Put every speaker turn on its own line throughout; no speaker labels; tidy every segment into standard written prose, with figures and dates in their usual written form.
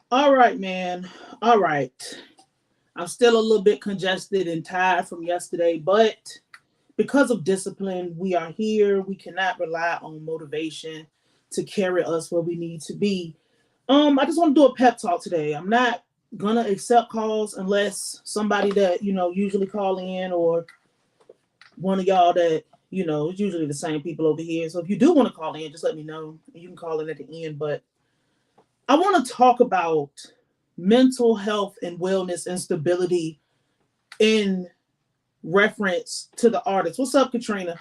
All right, man. All right. I'm still a little bit congested and tired from yesterday, but because of discipline, we are here. We cannot rely on motivation to carry us where we need to be. I just want to do a pep talk today. I'm not gonna accept calls unless somebody that usually call in, or one of y'all that it's usually the same people over here. So if you do want to call in, just let me know. You can call in at the end, but I want to talk about mental health and wellness and stability in reference to the artist. What's up, Katrina?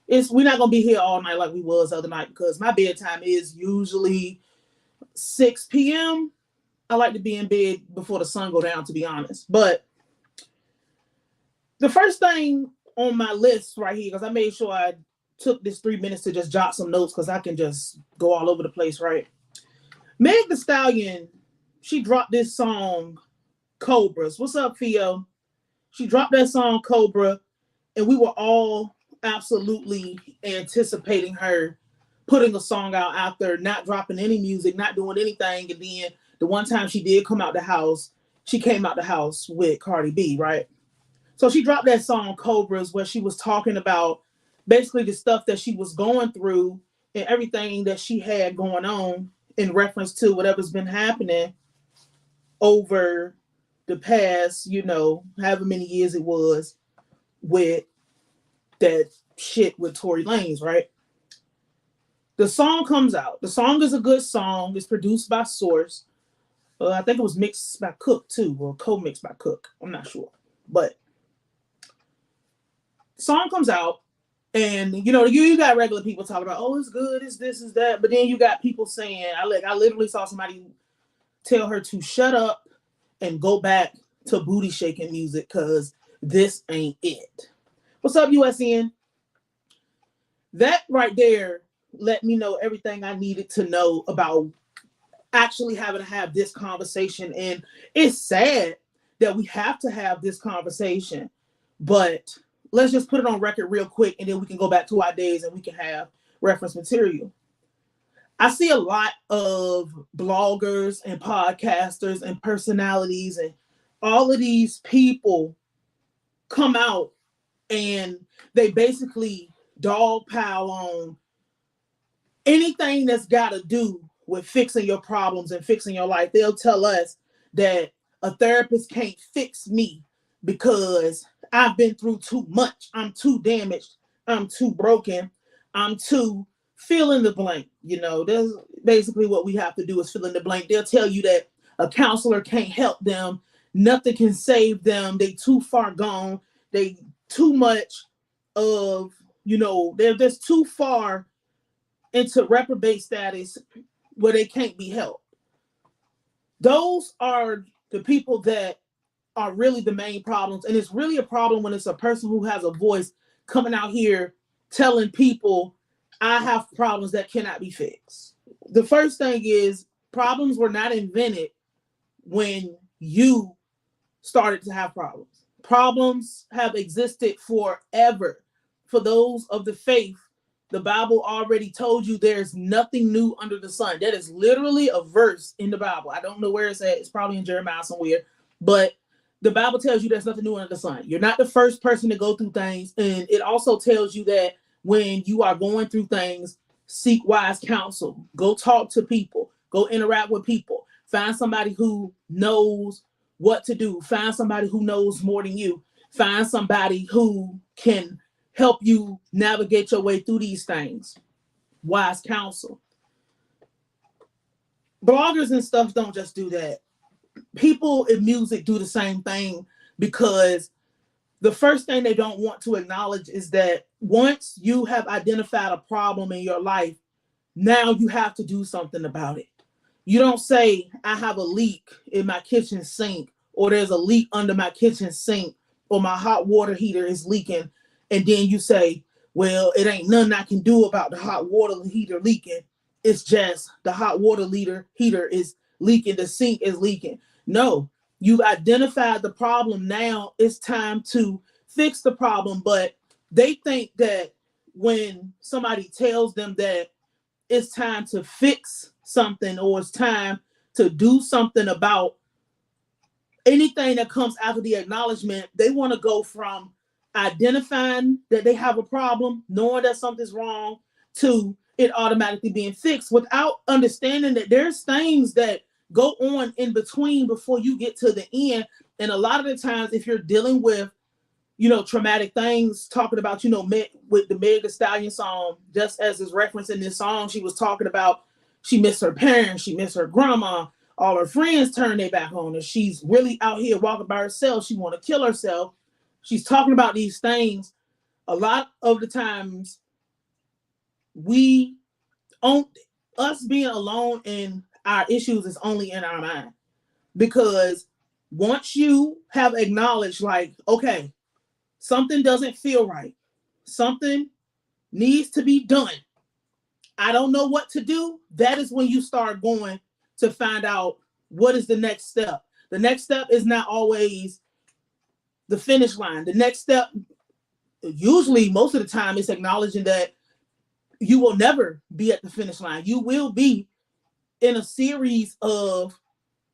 We're not gonna be here all night like we was the other night because my bedtime is usually 6 p.m. I like to be in bed before the sun go down, to be honest. But the first thing on my list right here, because I made sure I took this 3 minutes to just jot some notes because I can just go all over the place, right? Meg the Stallion, she dropped this song, Cobras. What's up, Theo? She dropped that song, Cobra, and we were all absolutely anticipating her putting a song out after not dropping any music, not doing anything. And then the one time she did come out the house, she came out the house with Cardi B, right? So she dropped that song, Cobras, where she was talking about basically the stuff that she was going through and everything that she had going on in reference to whatever's been happening over the past, however many years it was with that shit with Tory Lanez, right? The song comes out. The song is a good song. It's produced by Source. I think it was mixed by Cook too, or co-mixed by Cook. I'm not sure. But the song comes out, and you got regular people talking about, oh, it's good, it's this, it's that. But then you got people saying, I literally saw somebody tell her to shut up and go back to booty shaking music because this ain't it. What's up, USN? That right there let me know everything I needed to know about actually having to have this conversation. And it's sad that we have to have this conversation, but let's just put it on record real quick, and then we can go back to our days and we can have reference material. I see a lot of bloggers and podcasters and personalities and all of these people come out and they basically dog pile on anything that's got to do with fixing your problems and fixing your life. They'll tell us that a therapist can't fix me because I've been through too much. I'm too damaged. I'm too broken. I'm too fill in the blank. That's basically what we have to do is fill in the blank. They'll tell you that a counselor can't help them. Nothing can save them. They too far gone. They too much of, they're just too far into reprobate status where they can't be helped. Those are the people that are really the main problems. And it's really a problem when it's a person who has a voice coming out here telling people, I have problems that cannot be fixed. The first thing is, problems were not invented when you started to have problems. Problems have existed forever. For those of the faith, the Bible already told you there's nothing new under the sun. That is literally a verse in the Bible. I don't know where it's at. It's probably in Jeremiah somewhere. But the Bible tells you there's nothing new under the sun. You're not the first person to go through things. And it also tells you that when you are going through things, seek wise counsel. Go talk to people. Go interact with people. Find somebody who knows what to do. Find somebody who knows more than you. Find somebody who can help you navigate your way through these things. Wise counsel. Bloggers and stuff don't just do that. People in music do the same thing because the first thing they don't want to acknowledge is that once you have identified a problem in your life, now you have to do something about it. You don't say, I have a leak in my kitchen sink, or there's a leak under my kitchen sink, or my hot water heater is leaking. And then you say, well, it ain't nothing I can do about the hot water heater leaking. It's just the hot water heater is leaking. The sink is leaking. No, you've identified the problem. Now it's time to fix the problem. But they think that when somebody tells them that it's time to fix something or it's time to do something about anything that comes after the acknowledgement. They want to go from identifying that they have a problem, knowing that something's wrong, to it automatically being fixed without understanding that there's things that go on in between before you get to the end. And a lot of the times, if you're dealing with, traumatic things, talking about, with the Meg Thee Stallion song, just as is referenced in this song, she was talking about she missed her parents, she missed her grandma, all her friends turned their back on her. She's really out here walking by herself. She want to kill herself. She's talking about these things. A lot of the times, we on us being alone in our issues is only in our mind, because once you have acknowledged, like, okay, something doesn't feel right, something needs to be done, I don't know what to do, that is when you start going to find out what is the next step. The next step is not always the finish line. The next step, usually most of the time, is acknowledging that you will never be at the finish line. You will be in a series of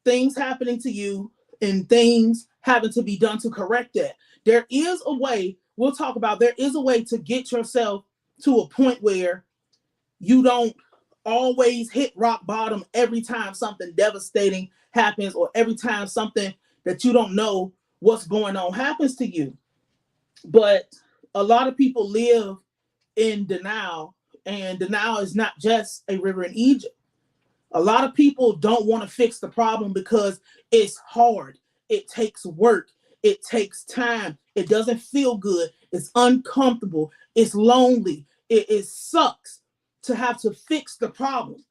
things happening to you and things having to be done to correct that. There is a way, we'll talk about, there is a way to get yourself to a point where you don't always hit rock bottom every time something devastating happens, or every time something that you don't know what's going on happens to you. But a lot of people live in denial, and denial is not just a river in Egypt. A lot of people don't want to fix the problem because it's hard. It takes work. It takes time. It doesn't feel good. It's uncomfortable. It's lonely. It sucks to have to fix the problem.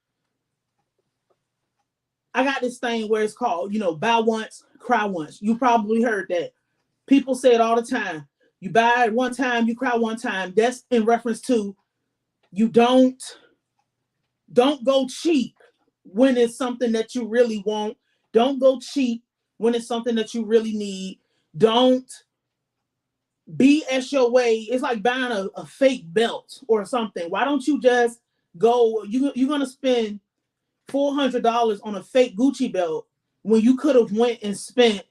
I got this thing where it's called, buy once, cry once. You probably heard that. People say it all the time. You buy it one time, you cry one time. That's in reference to, you don't go cheap when it's something that you really want. Don't go cheap when it's something that you really need. Don't BS your way. It's like buying a fake belt or something. Why don't you just go? You're gonna spend $400 on a fake Gucci belt when you could have went and spent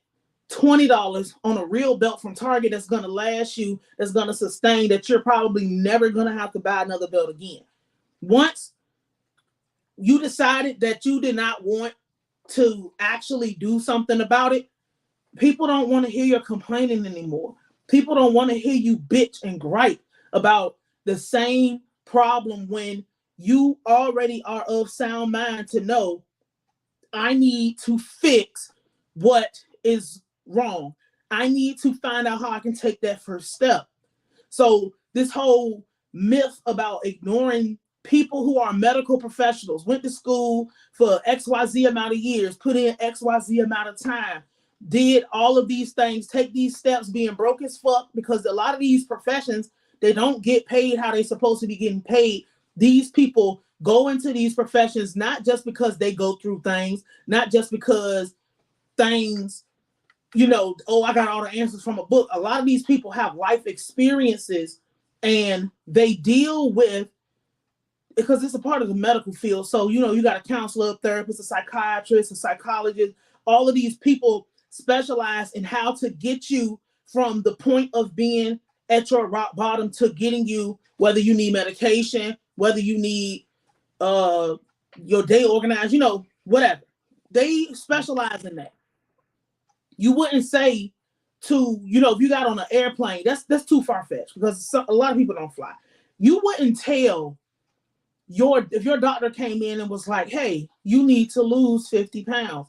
$20 on a real belt from Target that's gonna last you, that's gonna sustain, that you're probably never gonna have to buy another belt again. Once you decided that you did not want to actually do something about it, people don't want to hear your complaining anymore. People don't want to hear you bitch and gripe about the same problem, when you already are of sound mind to know, I need to fix what is wrong. I need to find out how I can take that first step. So this whole myth about ignoring people who are medical professionals, went to school for XYZ amount of years, put in XYZ amount of time, did all of these things, take these steps, being broke as fuck, because a lot of these professions, they don't get paid how they're supposed to be getting paid. These people go into these professions not just because they go through things, not just because things, oh, I got all the answers from a book. A lot of these people have life experiences, and they deal with, because it's a part of the medical field. So, you got a counselor, a therapist, a psychiatrist, a psychologist. All of these people specialize in how to get you from the point of being at your rock bottom to getting you, whether you need medication, whether you need your day organized, whatever. They specialize in that. You wouldn't say to, if you got on an airplane, that's too far-fetched, because a lot of people don't fly. You wouldn't tell if your doctor came in and was like, hey, you need to lose 50 pounds.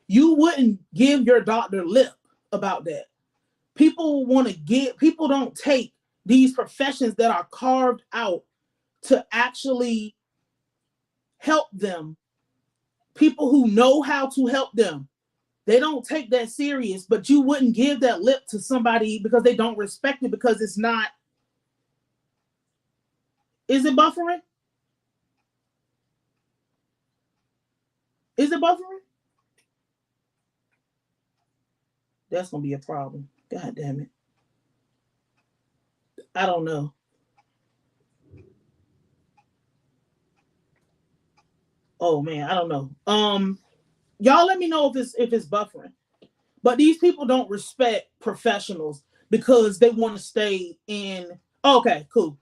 You wouldn't give your doctor lip about that. People don't take these professions that are carved out to actually help them. People who know how to help them, they don't take that serious, but you wouldn't give that lip to somebody because they don't respect it, because it's not. Is it buffering? Is it buffering? That's going to be a problem. God damn it. I don't know. Oh man, I don't know. Y'all let me know if it's buffering. But these people don't respect professionals because they want to stay in. Okay, cool.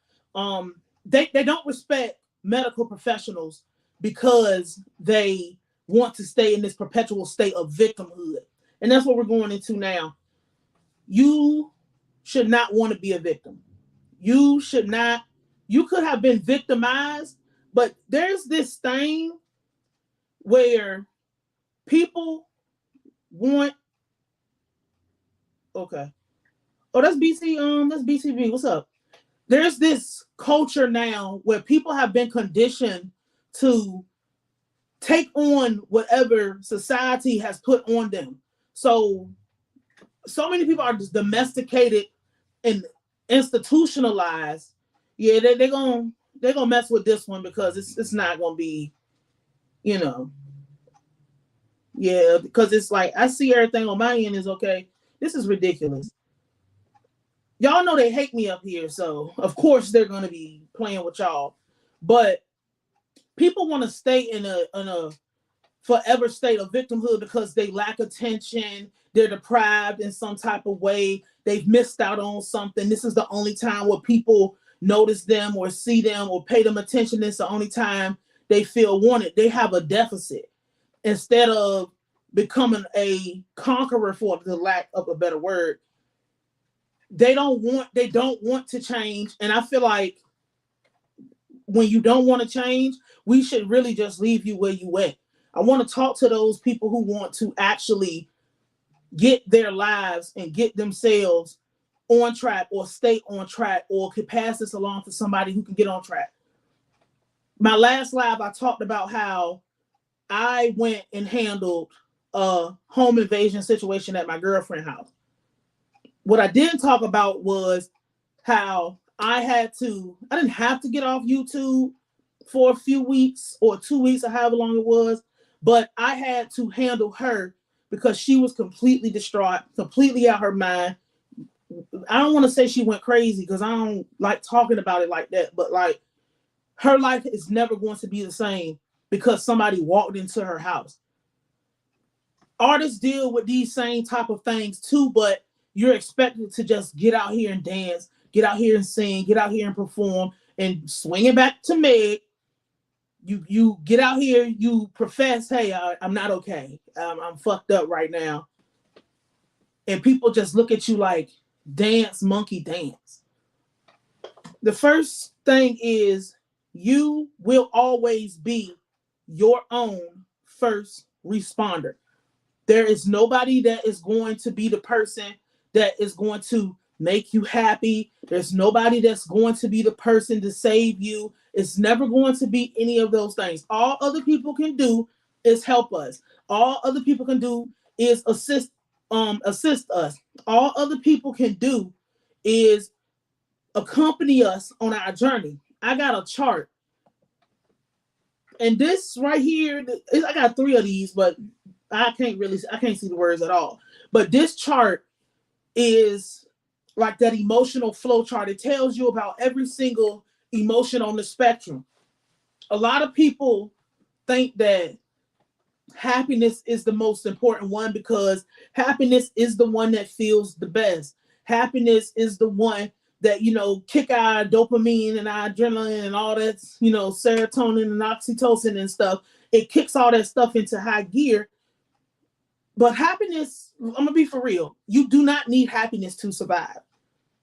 They don't respect medical professionals because they want to stay in this perpetual state of victimhood, and that's what we're going into now. You should not want to be a victim. You should not. You could have been victimized, but there's this thing where people want. Okay. Oh, that's BC. That's BCB. What's up? There's this culture now where people have been conditioned to take on whatever society has put on them. So many people are just domesticated and institutionalized. Yeah, they're gonna mess with this one because it's not gonna be, you know, yeah, because it's like I see everything on my end is okay. This is ridiculous. Y'all know they hate me up here, so of course they're gonna be playing with y'all. But people want to stay in a forever state of victimhood because they lack attention, they're deprived in some type of way, they've missed out on something. This is the only time where people notice them or see them or pay them attention. It's the only time they feel wanted. They have a deficit instead of becoming a conqueror, for the lack of a better word. They don't want to change. And I feel like when you don't want to change, we should really just leave you where you went. I want to talk to those people who want to actually get their lives and get themselves on track or stay on track or could pass this along to somebody who can get on track. My last live, I talked about how I went and handled a home invasion situation at my girlfriend's house. What I didn't talk about was how I didn't have to get off YouTube for a few weeks or 2 weeks or however long it was, but I had to handle her because she was completely distraught, completely out her mind. I don't want to say she went crazy because I don't like talking about it like that, but like her life is never going to be the same because somebody walked into her house. Artists deal with these same type of things too, but you're expected to just get out here and dance, get out here and sing, get out here and perform, and swing it back to Meg. You get out here, you profess, hey, I'm not okay. I'm fucked up right now. And people just look at you like, dance, monkey, dance. The first thing is you will always be your own first responder. There is nobody that is going to be the person that is going to make you happy. There's nobody that's going to be the person to save you. It's never going to be any of those things. All other people can do is help us. All other people can do is assist us. All other people can do is accompany us on our journey. I got a chart. And this right here, I got 3 of these, but I can't see the words at all. But this chart is like that emotional flow chart. It tells you about every single emotion on the spectrum. A lot of people think that happiness is the most important one because happiness is the one that feels the best. Happiness is the one that, kick our dopamine and our adrenaline and all that, serotonin and oxytocin and stuff. It kicks all that stuff into high gear. But happiness, I'm going to be for real. You do not need happiness to survive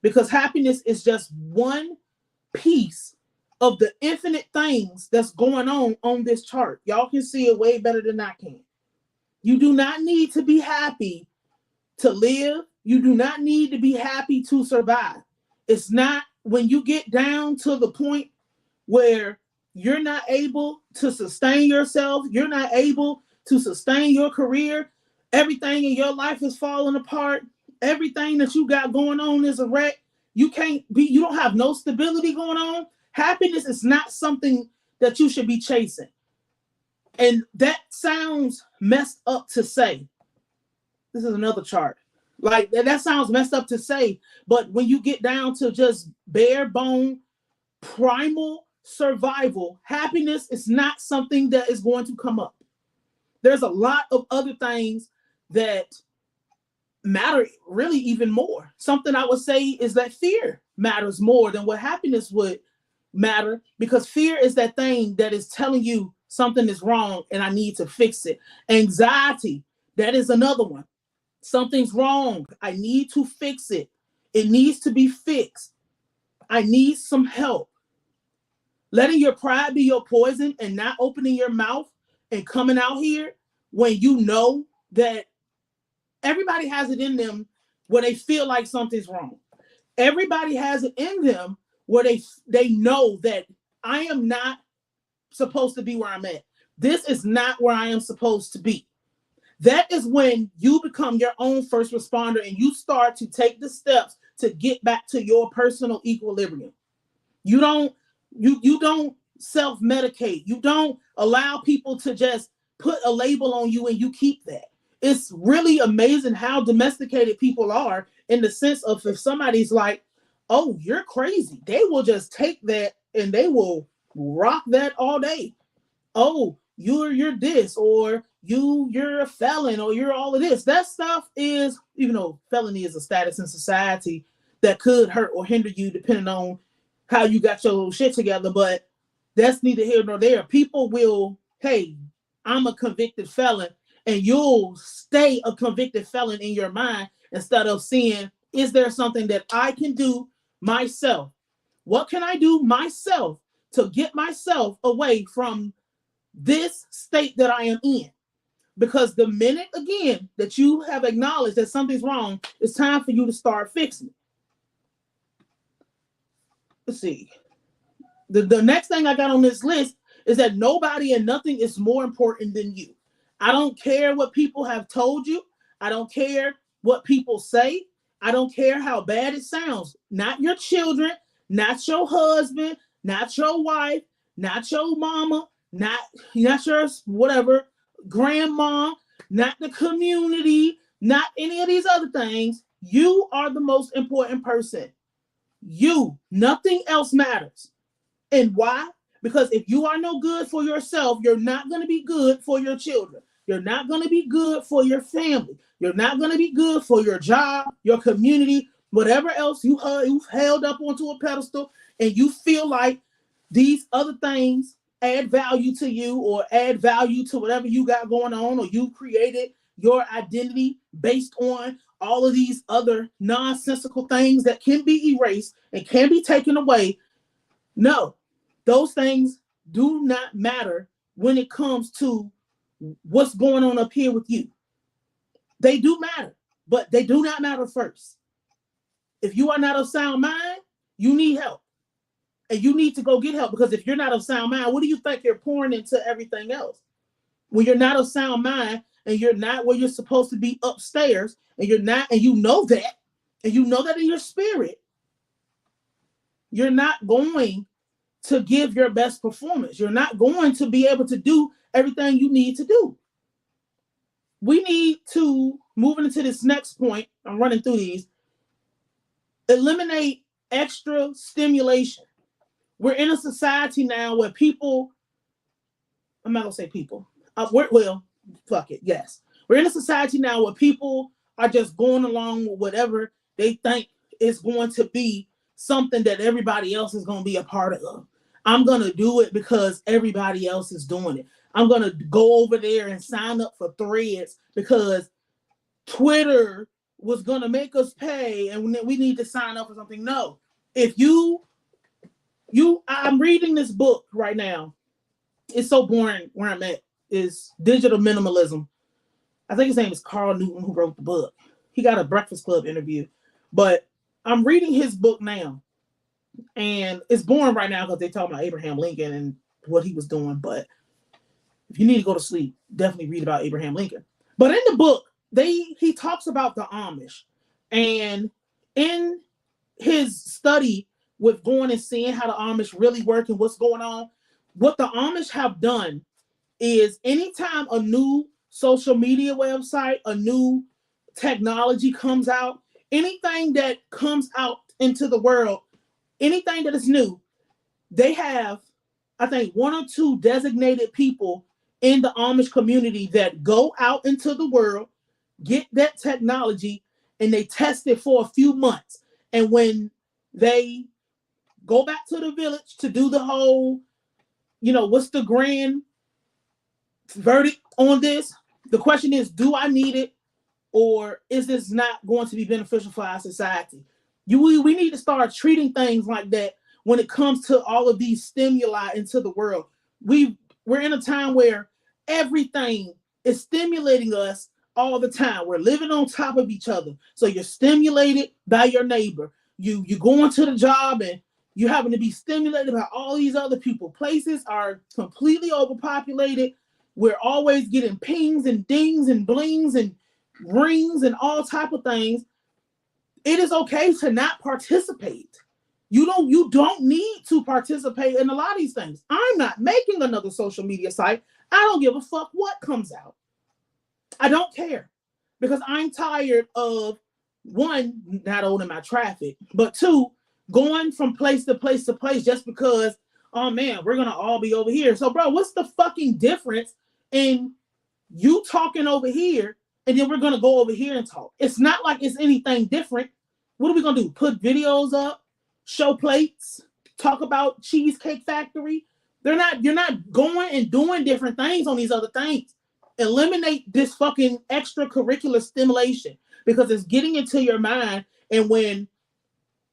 because happiness is just one piece of the infinite things that's going on this chart. Y'all can see it way better than I can. You do not need to be happy to live. You do not need to be happy to survive. It's not when you get down to the point where you're not able to sustain yourself, you're not able to sustain your career, everything in your life is falling apart, everything that you got going on is a wreck, you don't have no stability going on. Happiness is not something that you should be chasing. And that sounds messed up to say. This is another chart. Like that sounds messed up to say, but when you get down to just bare bone, primal survival, happiness is not something that is going to come up. There's a lot of other things that matter really even more. Something I would say is that fear matters more than what happiness would matter, because fear is that thing that is telling you something is wrong and I need to fix it. Anxiety, that is another one. Something's wrong. I need to fix it. It needs to be fixed. I need some help. Letting your pride be your poison and not opening your mouth and coming out here when you know that everybody has it in them where they feel like something's wrong. Everybody has it in them where they know that I am not supposed to be where I'm at. This is not where I am supposed to be. That is when you become your own first responder and you start to take the steps to get back to your personal equilibrium. You don't self-medicate. You don't allow people to just put a label on you and you keep that. It's really amazing how domesticated people are, in the sense of, if somebody's like, oh, you're crazy, they will just take that and they will rock that all day. Oh, you're this, or you're a felon, or you're all of this. That stuff is, even though felony is a status in society that could hurt or hinder you depending on how you got your shit together, but that's neither here nor there. People will, hey, I'm a convicted felon, and you'll stay a convicted felon in your mind instead of seeing, is there something that I can do myself? What can I do myself to get myself away from this state that I am in? Because the minute, again, that you have acknowledged that something's wrong, it's time for you to start fixing it. Let's see. The next thing I got on this list is that nobody and nothing is more important than you. I don't care what people have told you. I don't care what people say. I don't care how bad it sounds. Not your children, not your husband, not your wife, not your mama, not your whatever, grandma, not the community, not any of these other things. You are the most important person. You, nothing else matters. And why? Because if you are no good for yourself, you're not going to be good for your children. You're not going to be good for your family. You're not going to be good for your job, your community, whatever else you've held up onto a pedestal, and you feel like these other things add value to you or add value to whatever you got going on, or you created your identity based on all of these other nonsensical things that can be erased and can be taken away. No, those things do not matter when it comes to what's going on up here with you. They do matter, but they do not matter first. If you are not of sound mind, you need help. And you need to go get help, because if you're not of sound mind, what do you think you're pouring into everything else? When you're not of sound mind and you're not where you're supposed to be upstairs, and you're not, and you know that, and you know that in your spirit, you're not going to give your best performance. You're not going to be able to do everything you need to do. We need to, moving into this next point, I'm running through these, eliminate extra stimulation. We're in a society now where people, I'm not going to say people, fuck it, yes. We're in a society now where people are just going along with whatever they think is going to be something that everybody else is going to be a part of. I'm going to do it because everybody else is doing it. I'm going to go over there and sign up for Threads because Twitter was going to make us pay and we need to sign up for something. No. If I'm reading this book right now. It's so boring where I'm at. Is Digital Minimalism. I think his name is Carl Newton, who wrote the book. He got a Breakfast Club interview. But I'm reading his book now. And it's boring right now because they talk about Abraham Lincoln and what he was doing. But if you need to go to sleep, definitely read about Abraham Lincoln. But in the book, he talks about the Amish. And in his study with going and seeing how the Amish really work and what's going on, what the Amish have done is anytime a new social media website, a new technology comes out, anything that comes out into the world, anything that is new, they have, I think, one or two designated people in the Amish community that go out into the world, get that technology, and they test it for a few months. And when they go back to the village to do the whole, what's the grand verdict on this? The question is, do I need it, or is this not going to be beneficial for our society? We need to start treating things like that when it comes to all of these stimuli into the world. We're in a time where everything is stimulating us all the time. We're living on top of each other. So you're stimulated by your neighbor. You going to the job and you happen to be stimulated by all these other people. Places are completely overpopulated. We're always getting pings and dings and blings and rings and all type of things. It is okay to not participate. You don't need to participate in a lot of these things. I'm not making another social media site. I don't give a fuck what comes out. I don't care, because I'm tired of, one, not owning my traffic, but two, going from place to place to place just because, oh man, we're gonna all be over here. So bro, what's the fucking difference in you talking over here and then we're gonna go over here and talk? It's not like it's anything different. What are we gonna do? Put videos up, show plates, talk about Cheesecake Factory? You're not going and doing different things on these other things. Eliminate this fucking extracurricular stimulation, because it's getting into your mind. And when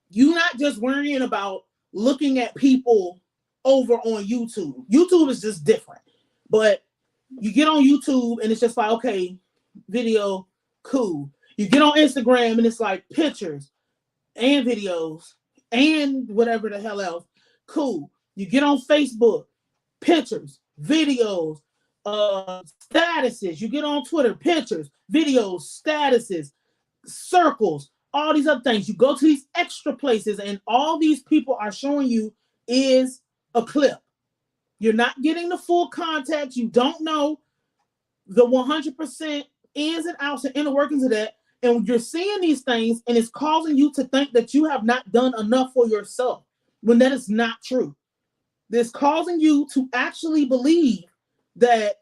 you're not just worrying about looking at people over on YouTube is just different. But you get on YouTube and it's just like, okay, video, cool. You get on Instagram and it's like pictures and videos and whatever the hell else, cool. You get on Facebook, pictures, videos, statuses. You get on Twitter, pictures, videos, statuses, circles, all these other things. You go to these extra places and all these people are showing you is a clip. You're not getting the full context. You don't know the 100% ins and outs and inner workings of that. And you're seeing these things and it's causing you to think that you have not done enough for yourself, when that is not true. It's causing you to actually believe that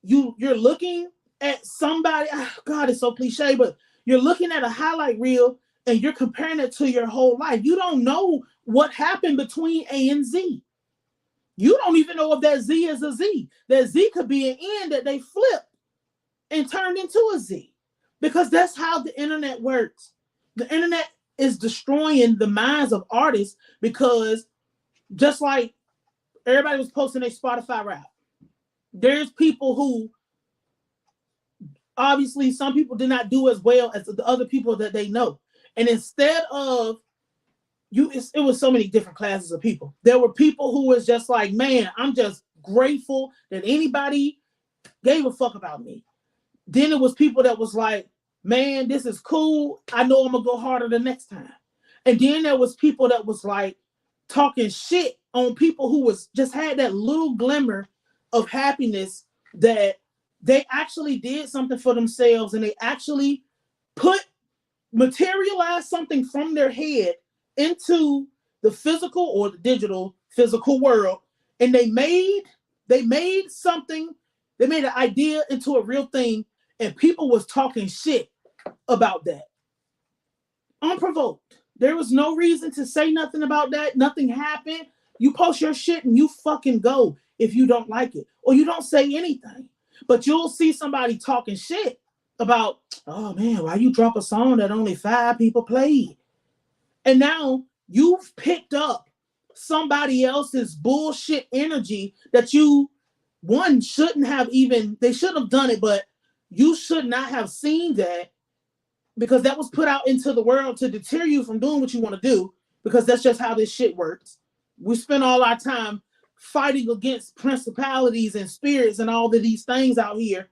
you're looking at somebody, God, it's so cliche, but you're looking at a highlight reel and you're comparing it to your whole life. You don't know what happened between A and Z. You don't even know if that Z is a Z. That Z could be an N that they flipped and turned into a Z, because that's how the internet works. The internet is destroying the minds of artists, because just like everybody was posting their Spotify rap, there's people who, obviously, some people did not do as well as the other people that they know. And instead of it was so many different classes of people. There were people who was just like, man, I'm just grateful that anybody gave a fuck about me. Then it was people that was like, man, this is cool. I know I'm gonna go harder the next time. And then there was people that was like talking shit on people who was just had that little glimmer of happiness that they actually did something for themselves and they actually materialized something from their head into the physical or the digital physical world. And they made something, they made an idea into a real thing, and people was talking shit about that. Unprovoked. There was no reason to say nothing about that. Nothing happened. You post your shit and you fucking go if you don't like it. Or you don't say anything. But you'll see somebody talking shit about, oh man, why you drop a song that only 5 people played? And now you've picked up somebody else's bullshit energy that you, one, shouldn't have even, they should have done it, but you should not have seen that, because that was put out into the world to deter you from doing what you want to do, because that's just how this shit works. We spend all our time fighting against principalities and spirits and all of these things out here.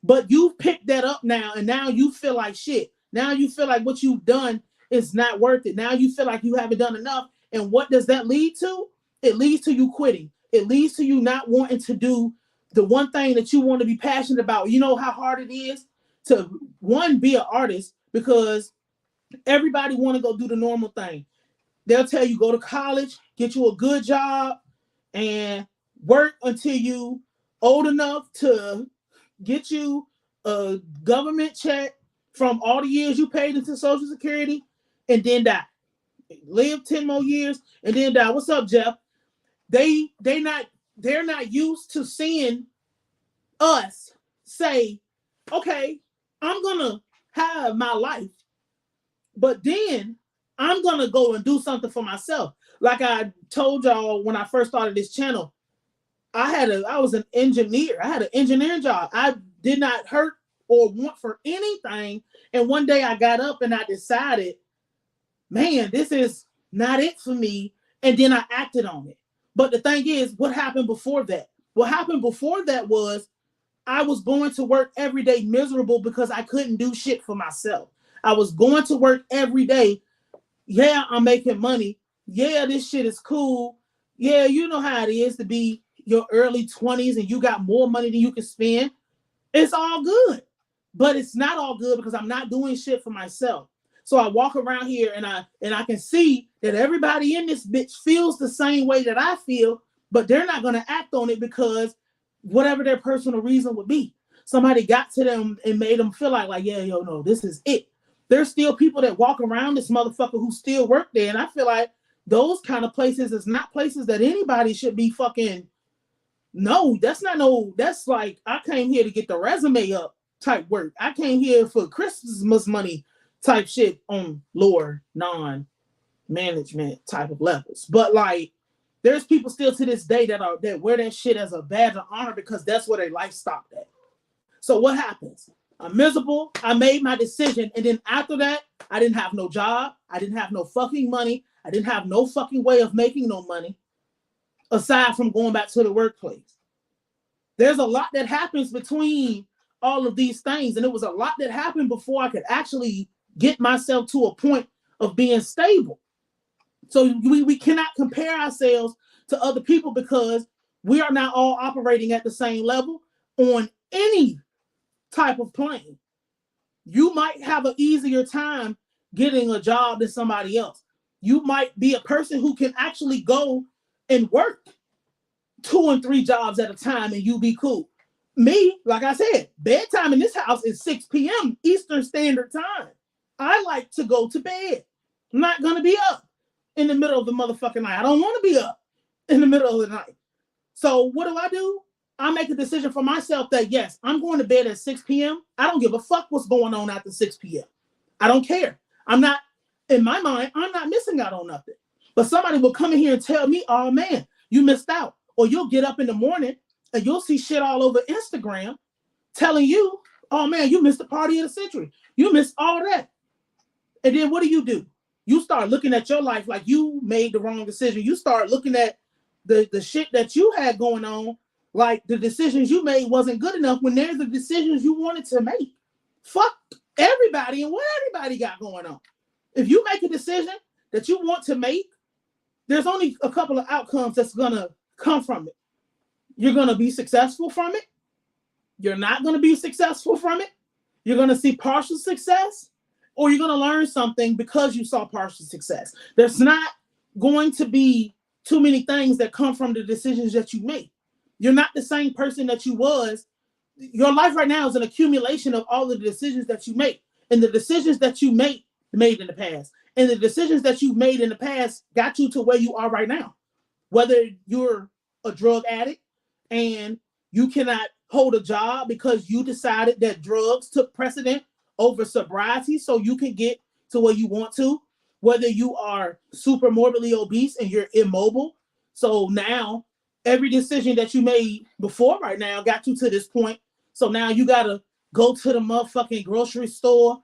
But you've picked that up now, and now you feel like shit. Now you feel like what you've done is not worth it. Now you feel like you haven't done enough. And what does that lead to? It leads to you quitting. It leads to you not wanting to do the one thing that you want to be passionate about. You know how hard it is to, one, be an artist, because everybody want to go do the normal thing. They'll tell you, go to college, get you a good job, and work until you old enough to get you a government check from all the years you paid into Social Security and then die. Live 10 more years and then die. What's up, Jeff? They're not used to seeing us say, okay, I'm gonna have my life, but then I'm gonna go and do something for myself. Like I told y'all when I first started this channel, I was an engineer. I had an engineering job. I did not hurt or want for anything. And one day I got up and I decided, man, this is not it for me. And then I acted on it. But the thing is, what happened before that? What happened before that was I was going to work every day miserable because I couldn't do shit for myself. I was going to work every day. Yeah, I'm making money. Yeah, this shit is cool. Yeah, you know how it is to be your early 20s and you got more money than you can spend. It's all good. But it's not all good because I'm not doing shit for myself. So I walk around here and I can see that everybody in this bitch feels the same way that I feel, but they're not going to act on it because whatever their personal reason would be. Somebody got to them and made them feel like, yeah, yo, no, this is it. There's still people that walk around this motherfucker who still work there. And I feel like those kind of places is not places that anybody should be fucking. No, that's like, I came here to get the resume up type work. I came here for Christmas money type shit on lower non-management type of levels. But like, there's people still to this day that wear that shit as a badge of honor because that's where their life stopped at. So what happens? I'm miserable. I made my decision. And then after that, I didn't have no job. I didn't have no fucking money. I didn't have no fucking way of making no money aside from going back to the workplace. There's a lot that happens between all of these things. And it was a lot that happened before I could actually get myself to a point of being stable. So we cannot compare ourselves to other people because we are not all operating at the same level on any type of plane. You might have an easier time getting a job than somebody else. You might be a person who can actually go and work 2 and 3 jobs at a time and you be cool. Me, like I said, bedtime in this house is 6 p.m. Eastern Standard Time. I like to go to bed. I'm not going to be up in the middle of the motherfucking night. I don't want to be up in the middle of the night. So what do? I make a decision for myself that, yes, I'm going to bed at 6 p.m. I don't give a fuck what's going on after 6 p.m. I don't care. I'm not, in my mind, I'm not missing out on nothing. But somebody will come in here and tell me, oh man, you missed out. Or you'll get up in the morning and you'll see shit all over Instagram telling you, oh man, you missed the party of the century. You missed all that. And then what do? You start looking at your life like you made the wrong decision. You start looking at the shit that you had going on like the decisions you made wasn't good enough when there's the decisions you wanted to make. Fuck everybody and what everybody got going on. If you make a decision that you want to make, there's only a couple of outcomes that's going to come from it. You're going to be successful from it. You're not going to be successful from it. You're going to see partial success, or you're going to learn something because you saw partial success. There's not going to be too many things that come from the decisions that you make. You're not the same person that you was. Your life right now is an accumulation of all the decisions that you make, and the decisions that you made in the past, and the decisions that you made in the past got you to where you are right now. Whether you're a drug addict and you cannot hold a job because you decided that drugs took precedent over sobriety so you can get to where you want to, whether you are super morbidly obese and you're immobile. So now every decision that you made before right now got you to this point. So now you got to go to the motherfucking grocery store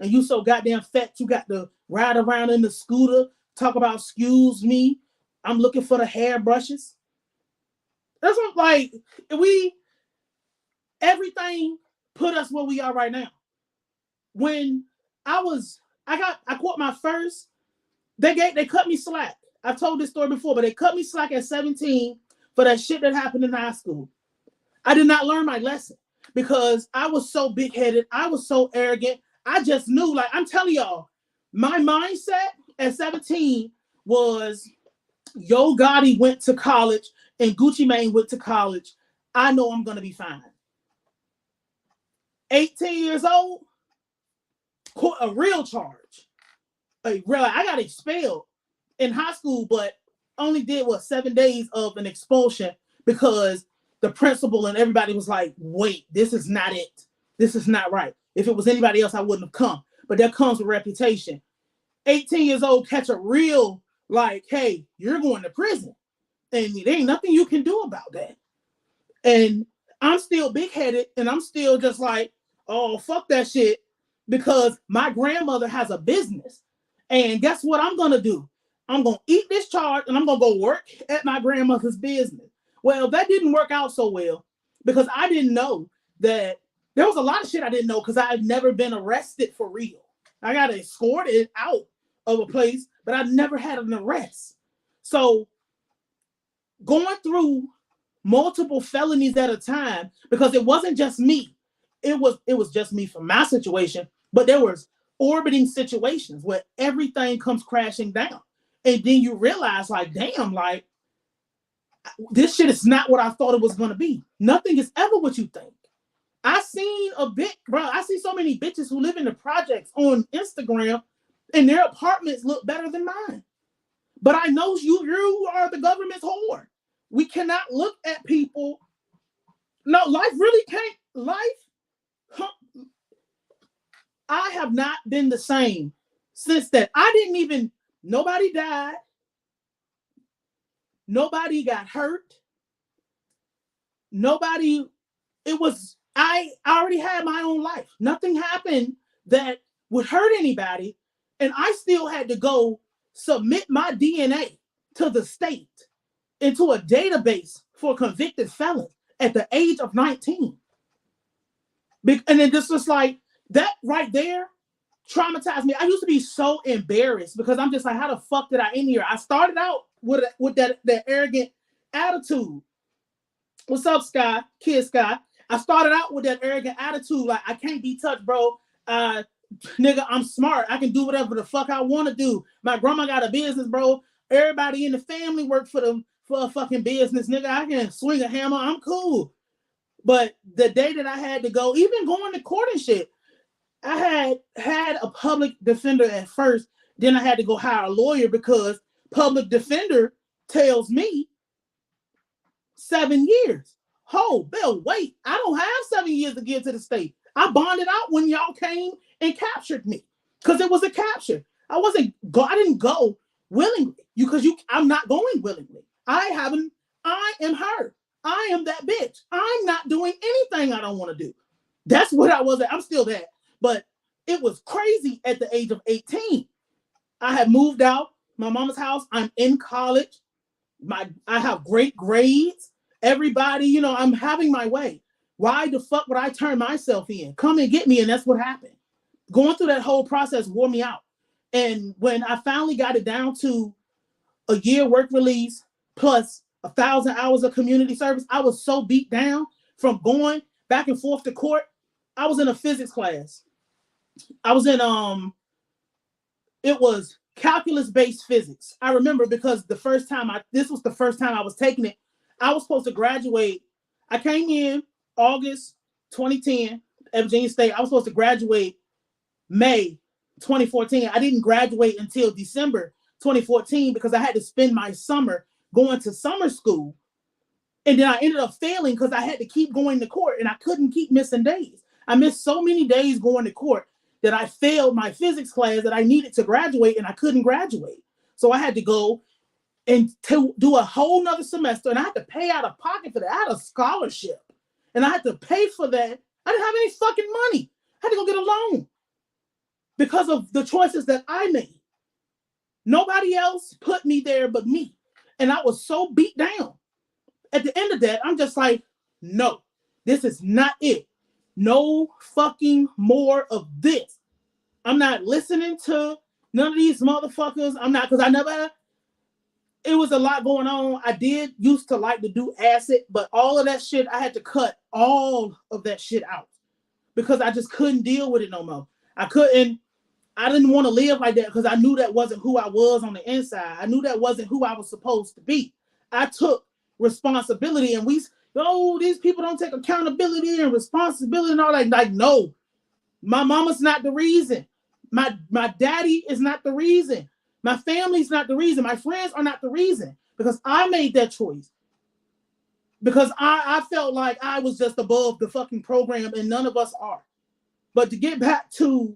and you so goddamn fat, you got to ride around in the scooter, talk about, excuse me, I'm looking for the hairbrushes. That's what, like, everything put us where we are right now. When I caught my first, they cut me slack. I've told this story before, but they cut me slack at 17 for that shit that happened in high school. I did not learn my lesson because I was so big-headed. I was so arrogant. I just knew, like, I'm telling y'all, my mindset at 17 was, Yo Gotti went to college and Gucci Mane went to college. I know I'm going to be fine. 18 years old, a real charge. I got expelled in high school, but only did 7 days of an expulsion because the principal and everybody was like, wait, this is not it. This is not right. If it was anybody else, I wouldn't have come. But that comes with reputation. 18 years old, catch a real, like, hey, you're going to prison. And there ain't nothing you can do about that. And I'm still big-headed, and I'm still just like, oh, fuck that shit, because my grandmother has a business. And guess what I'm going to do? I'm going to eat this charge, and I'm going to go work at my grandmother's business. Well, that didn't work out so well because I didn't know that there was a lot of shit I didn't know because I've never been arrested for real. I got escorted out of a place, but I never had an arrest. So going through multiple felonies at a time, because it wasn't just me. It was just me from my situation, but there was orbiting situations where everything comes crashing down. And then you realize, like, damn, like, this shit is not what I thought it was going to be. Nothing is ever what you think. I seen I see so many bitches who live in the projects on Instagram and their apartments look better than mine. But I know you are the government's whore. We cannot look at people. No, life really can't. I have not been the same since that. Nobody died. Nobody got hurt. I already had my own life. Nothing happened that would hurt anybody. And I still had to go submit my DNA to the state into a database for convicted felons at the age of 19. And then this was like, that right there traumatized me. I used to be so embarrassed because I'm just like, how the fuck did I end here? I started out with that arrogant attitude. What's up, Sky? Kid Sky. I started out with that arrogant attitude, like, I can't be touched, bro. Nigga, I'm smart. I can do whatever the fuck I want to do. My grandma got a business, bro. Everybody in the family worked for a fucking business, nigga. I can swing a hammer. I'm cool. But the day that I had to go, even going to court and shit, I had a public defender at first. Then I had to go hire a lawyer because public defender tells me 7 years. Oh, Bill, wait, I don't have 7 years to give to the state. I bonded out when y'all came and captured me because it was a capture. I didn't go willingly I'm not going willingly. I am her. I am that bitch. I'm not doing anything I don't want to do. That's what I was. I'm still that. But it was crazy at the age of 18. I had moved out my mama's house. I'm in college. I have great grades. Everybody, I'm having my way. Why the fuck would I turn myself in? Come and get me. And that's what happened. Going through that whole process wore me out. And when I finally got it down to a year work release plus 1,000 hours of community service, I was so beat down from going back and forth to court. I was in a physics class. I was in, it was calculus-based physics. I remember because this was the first time I was taking it. I was supposed to graduate. I came in August 2010 at Virginia State. I was supposed to graduate May 2014. I didn't graduate until December 2014 because I had to spend my summer going to summer school. And then I ended up failing because I had to keep going to court and I couldn't keep missing days. I missed so many days going to court that I failed my physics class that I needed to graduate and I couldn't graduate. So I had to go and to do a whole nother semester and I had to pay out of pocket for that. I had a scholarship and I had to pay for that. I didn't have any fucking money. I had to go get a loan because of the choices that I made. Nobody else put me there but me. And I was so beat down. At the end of that, I'm just like, no, this is not it. No fucking more of this. I'm not listening to none of these motherfuckers. I'm not, because it was a lot going on. I used to like to do acid, but all of that shit, I had to cut all of that shit out because I just couldn't deal with it no more. I didn't want to live like that because I knew that wasn't who I was on the inside. I knew that wasn't who I was supposed to be. I took responsibility and Oh, these people don't take accountability and responsibility and all that. Like, no, my mama's not the reason. My daddy is not the reason. My family's not the reason. My friends are not the reason. Because I made that choice. Because I felt like I was just above the fucking program, and none of us are. But to get back to,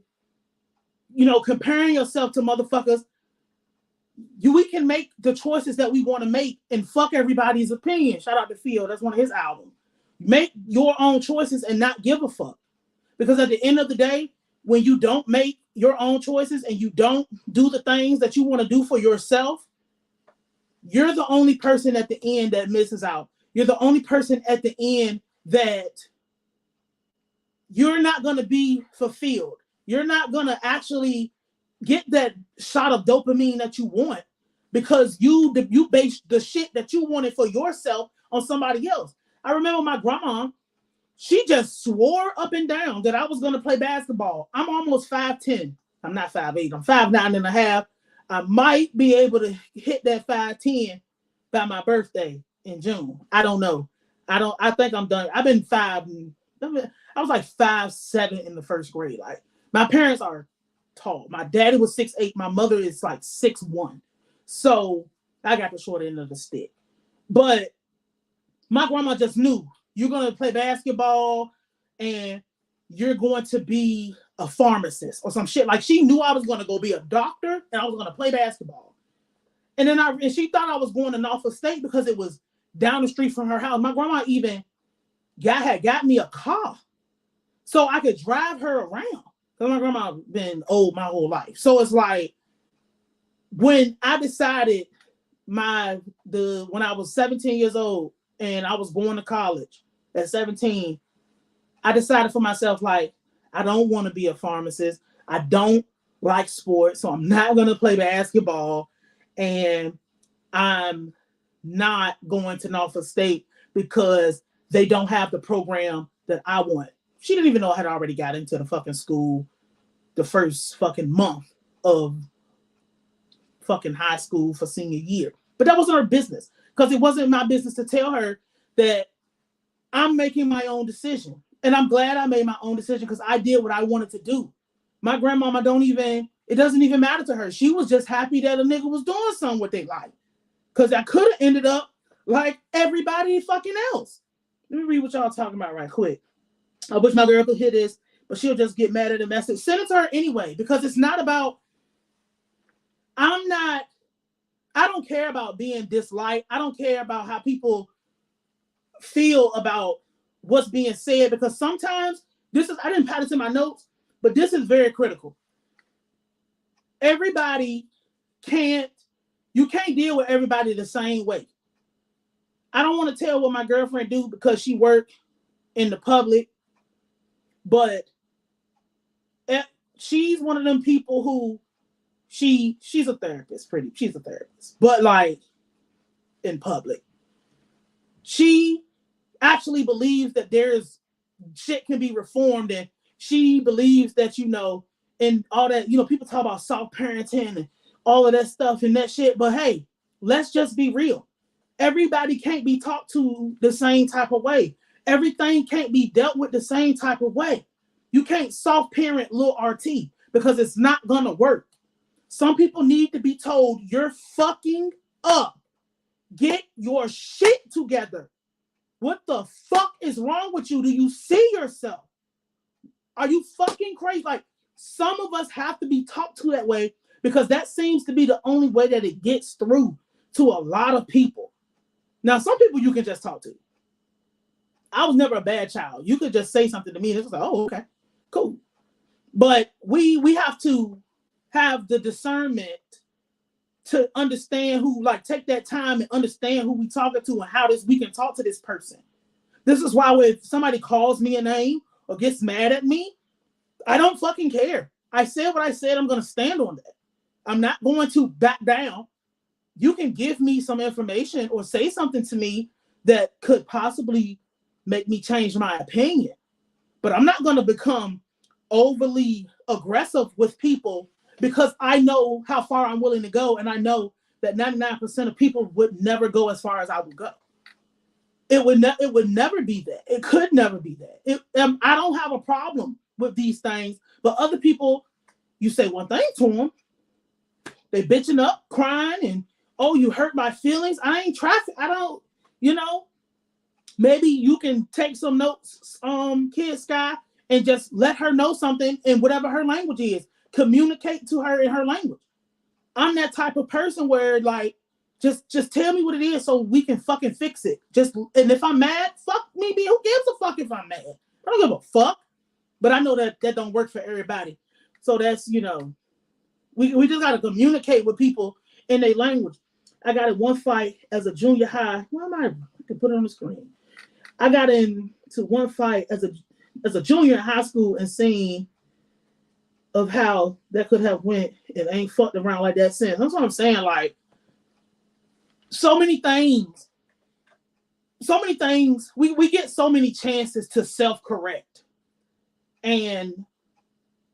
comparing yourself to motherfuckers, we can make the choices that we want to make and fuck everybody's opinion. Shout out to Phil. That's one of his albums. Make your own choices and not give a fuck. Because at the end of the day, when you don't make your own choices and you don't do the things that you want to do for yourself, you're the only person at the end that misses out. You're the only person at the end that you're not going to be fulfilled. You're not going to actually get that shot of dopamine that you want because you based the shit that you wanted for yourself on somebody else. I remember my grandma, she just swore up and down that I was going to play basketball. I'm almost 5'10". I'm not 5'8". I'm 5'9 and a half. I might be able to hit that 5'10" by my birthday in June. I don't know. I think I'm done. I've been I was like 5'7" in the first grade. Like, my parents are tall. My daddy was 6'8". My mother is like 6'1". So I got the short end of the stick. But my grandma just knew you're going to play basketball and you're going to be a pharmacist or some shit. Like, she knew I was going to go be a doctor and I was going to play basketball. And then she thought I was going to Norfolk State because it was down the street from her house. My grandma even got me a car so I could drive her around. Because my grandma been old my whole life. So it's like, when I decided when I was 17 years old and I was going to college at 17, I decided for myself, like, I don't want to be a pharmacist. I don't like sports, so I'm not going to play basketball. And I'm not going to Norfolk State because they don't have the program that I want. She didn't even know I had already got into the fucking school the first fucking month of fucking high school for senior year. But that wasn't her business, because it wasn't my business to tell her that I'm making my own decision. And I'm glad I made my own decision because I did what I wanted to do. My grandmama it doesn't even matter to her. She was just happy that a nigga was doing something with their life. Because I could have ended up like everybody fucking else. Let me read what y'all talking about right quick. I wish my girl could hear this, but she'll just get mad at the message. Send it to her anyway, because it's not about, I don't care about being disliked. I don't care about how people feel about what's being said, because sometimes I didn't put this in my notes, but this is very critical. You can't deal with everybody the same way. I don't want to tell what my girlfriend do because she worked in the public, but she's one of them people who she's a therapist, she's a therapist, but like in public, she actually believes that there's shit can be reformed, and she believes that, and all that, people talk about soft parenting and all of that stuff and that shit. But hey, let's just be real. Everybody can't be talked to the same type of way. Everything can't be dealt with the same type of way. You can't soft parent little RT because it's not gonna work. Some people need to be told, you're fucking up. Get your shit together. What the fuck is wrong with you? Do you see yourself? Are you fucking crazy? Like, some of us have to be talked to that way, because that seems to be the only way that it gets through to a lot of people. Now, some people you can just talk to. I was never a bad child. You could just say something to me and it's like, oh, okay, cool. But we have to have the discernment to understand take that time and understand who we talking to and how we can talk to this person. This is why if somebody calls me a name or gets mad at me, I don't fucking care. I said what I said. I'm going to stand on that. I'm not going to back down. You can give me some information or say something to me that could possibly make me change my opinion, but I'm not going to become overly aggressive with people, because I know how far I'm willing to go, and I know that 99% of people would never go as far as I would go. It would never be that. It could never be that. I don't have a problem with these things, but other people, you say one thing to them, they bitching up, crying, and oh, you hurt my feelings. I ain't traffic. I don't, you know. Maybe you can take some notes, Kid Sky, and just let her know something in whatever her language is. Communicate to her in her language. I'm that type of person where like, just tell me what it is so we can fucking fix it. And if I'm mad, fuck me. Who gives a fuck if I'm mad? I don't give a fuck. But I know that don't work for everybody. So that's, we just gotta communicate with people in their language. I got in one fight as a junior high. I can put it on the screen. I got into one fight as a junior in high school and seen of how that could have went and ain't fucked around like that since. That's what I'm saying. Like, so many things. We get so many chances to self-correct. And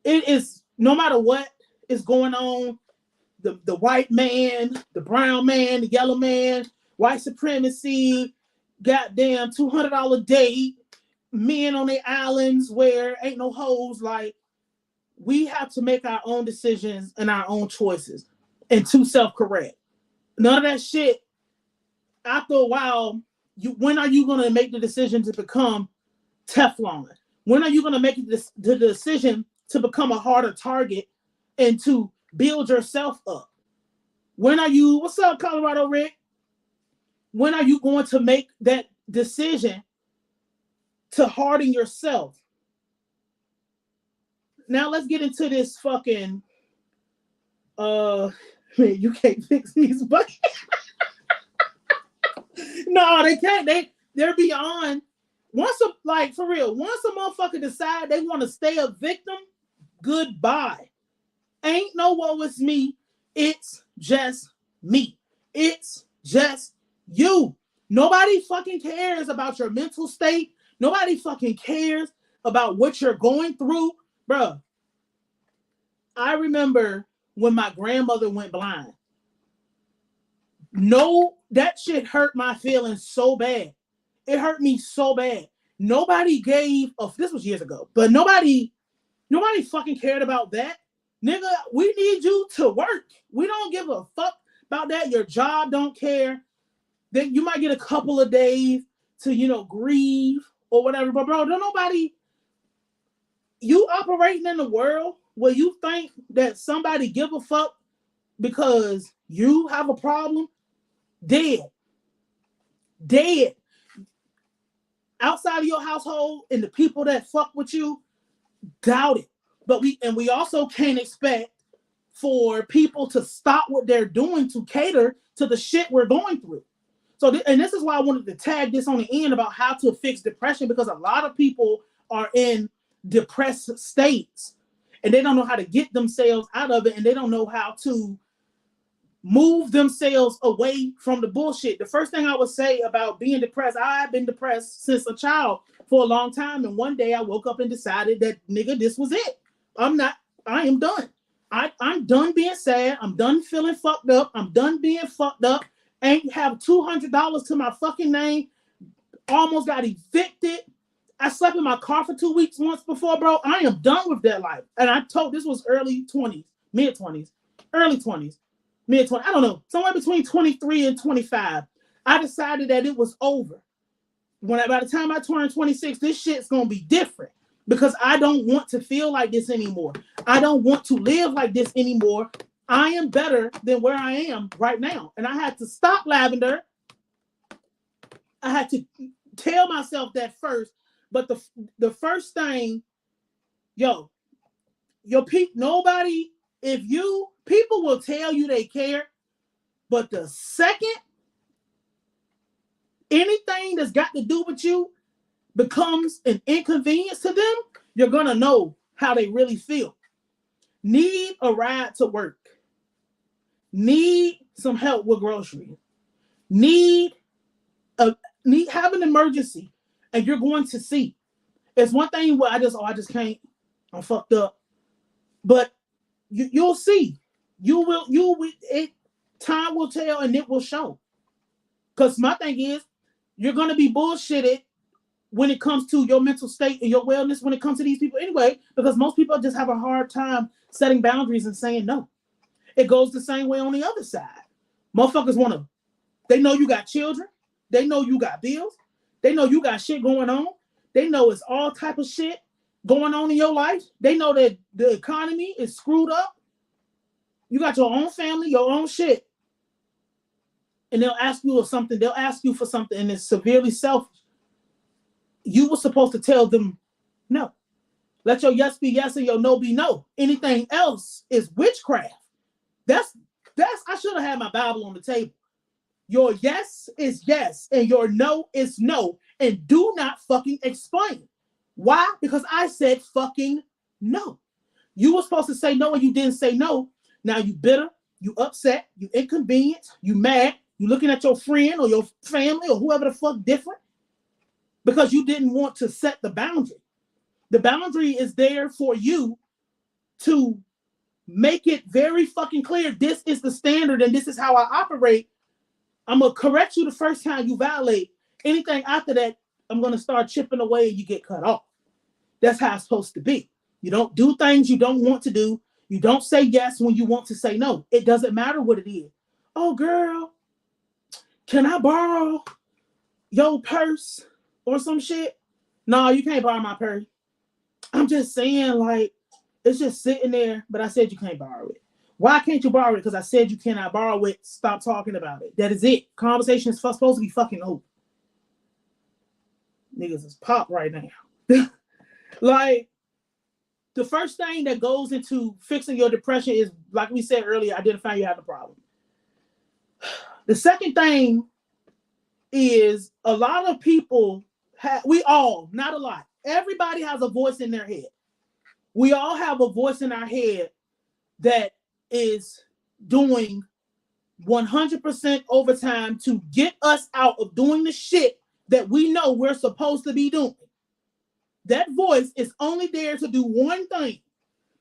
it is, no matter what is going on, the white man, the brown man, the yellow man, white supremacy, goddamn $200 date, men on their islands where ain't no hoes. Like, we have to make our own decisions and our own choices and to self-correct. None of that shit. After a while, when are you going to make the decision to become Teflon? When are you going to make the decision to become a harder target and to build yourself up? What's up, Colorado Rick? When are you going to make that decision to harden yourself? Now let's get into this fucking, man, you can't fix these buckets. No, they can't. They're beyond. For real, once a motherfucker decide they want to stay a victim, goodbye. Ain't no woe is me. It's just me. It's just you. Nobody fucking cares about your mental state. Nobody fucking cares about what you're going through. Bruh, I remember when my grandmother went blind. No, that shit hurt my feelings so bad. It hurt me so bad. Nobody this was years ago, but nobody fucking cared about that. Nigga, we need you to work. We don't give a fuck about that. Your job don't care. Then you might get a couple of days to, grieve or whatever. But bro, you operating in the world where you think that somebody give a fuck because you have a problem? Dead. Outside of your household and the people that fuck with you, doubt it. But we also can't expect for people to stop what they're doing to cater to the shit we're going through. So, this is why I wanted to tag this on the end about how to fix depression, because a lot of people are in depressed states and they don't know how to get themselves out of it, and they don't know how to move themselves away from the bullshit. The first thing I would say about being depressed, I've been depressed since a child for a long time, and one day I woke up and decided that, nigga, this was it. I am done. I'm done being sad. I'm done feeling fucked up. I'm done being fucked up. Ain't have $200 to my fucking name. Almost got evicted. I slept in my car for 2 weeks once before, bro. I am done with that life. And I told, this was early 20s, mid-20s, early 20s, mid-20s. I don't know, somewhere between 23 and 25. I decided that it was over. By the time I turn 26, this shit's going to be different. Because I don't want to feel like this anymore. I don't want to live like this anymore. I am better than where I am right now. And I had to stop Lavender. I had to tell myself that first. But the first thing, people will tell you they care. But the second anything that's got to do with you becomes an inconvenience to them, you're going to know how they really feel. Need a ride to work. Need some help with groceries. Have an emergency, and you're going to see. It's one thing where I just can't. I'm fucked up. But you'll see. Time will tell, and it will show. Because my thing is, You're going to be bullshitted when it comes to your mental state and your wellness when it comes to these people anyway, because most people just have a hard time setting boundaries and saying no. It goes the same way on the other side. Motherfuckers want to, they know you got children. They know you got bills. They know you got shit going on. They know it's all type of shit going on in your life. They know that the economy is screwed up. You got your own family, your own shit. And they'll ask you for something. They'll ask you for something and it's severely selfish. You were supposed to tell them no. Let your yes be yes and your no be no. Anything else is witchcraft. That's I should have had my Bible on the table. Your yes is yes and your no is no. And do not fucking explain. Why? Because I said fucking no. You were supposed to say no and you didn't say no. Now you bitter, you upset, you inconvenient, you mad, you looking at your friend or your family or whoever the fuck different because you didn't want to set the boundary. The boundary is there for you to make it very fucking clear. This is the standard and this is how I operate. I'm going to correct you the first time you violate. Anything after that, I'm going to start chipping away and you get cut off. That's how it's supposed to be. You don't do things you don't want to do. You don't say yes when you want to say no. It doesn't matter what it is. Oh, girl, can I borrow your purse or some shit? No, you can't borrow my purse. I'm just saying, like, it's just sitting there, but I said you can't borrow it. Why can't you borrow it? Because I said you cannot borrow it. Stop talking about it. That is it. Conversation is supposed to be fucking over. Niggas is pop right now. Like, the first thing that goes into fixing your depression is, like we said earlier, identifying you have a problem. The second thing is a lot of people we all, not a lot, everybody has a voice in their head. We all have a voice in our head that is doing 100% overtime to get us out of doing the shit that we know we're supposed to be doing. That voice is only there to do one thing.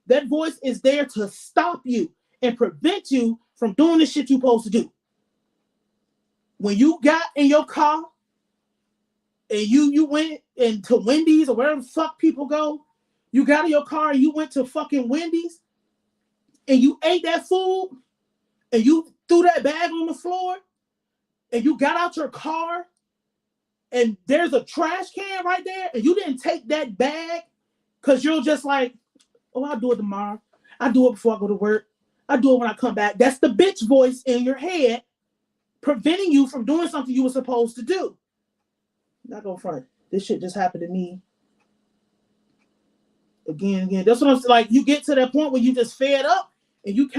That voice is there to stop you and prevent you from doing the shit you're supposed to do. When you got in your car and you went into Wendy's or wherever the fuck people go, you got in your car and you went to fucking Wendy's and you ate that food and you threw that bag on the floor and you got out your car and there's a trash can right there and you didn't take that bag because you're just like, oh, I'll do it tomorrow. I'll do it before I go to work. I'll do it when I come back. That's the bitch voice in your head preventing you from doing something you were supposed to do. Not go front. This shit just happened to me. Again. That's what I'm saying. Like, you get to that point where you just fed up and you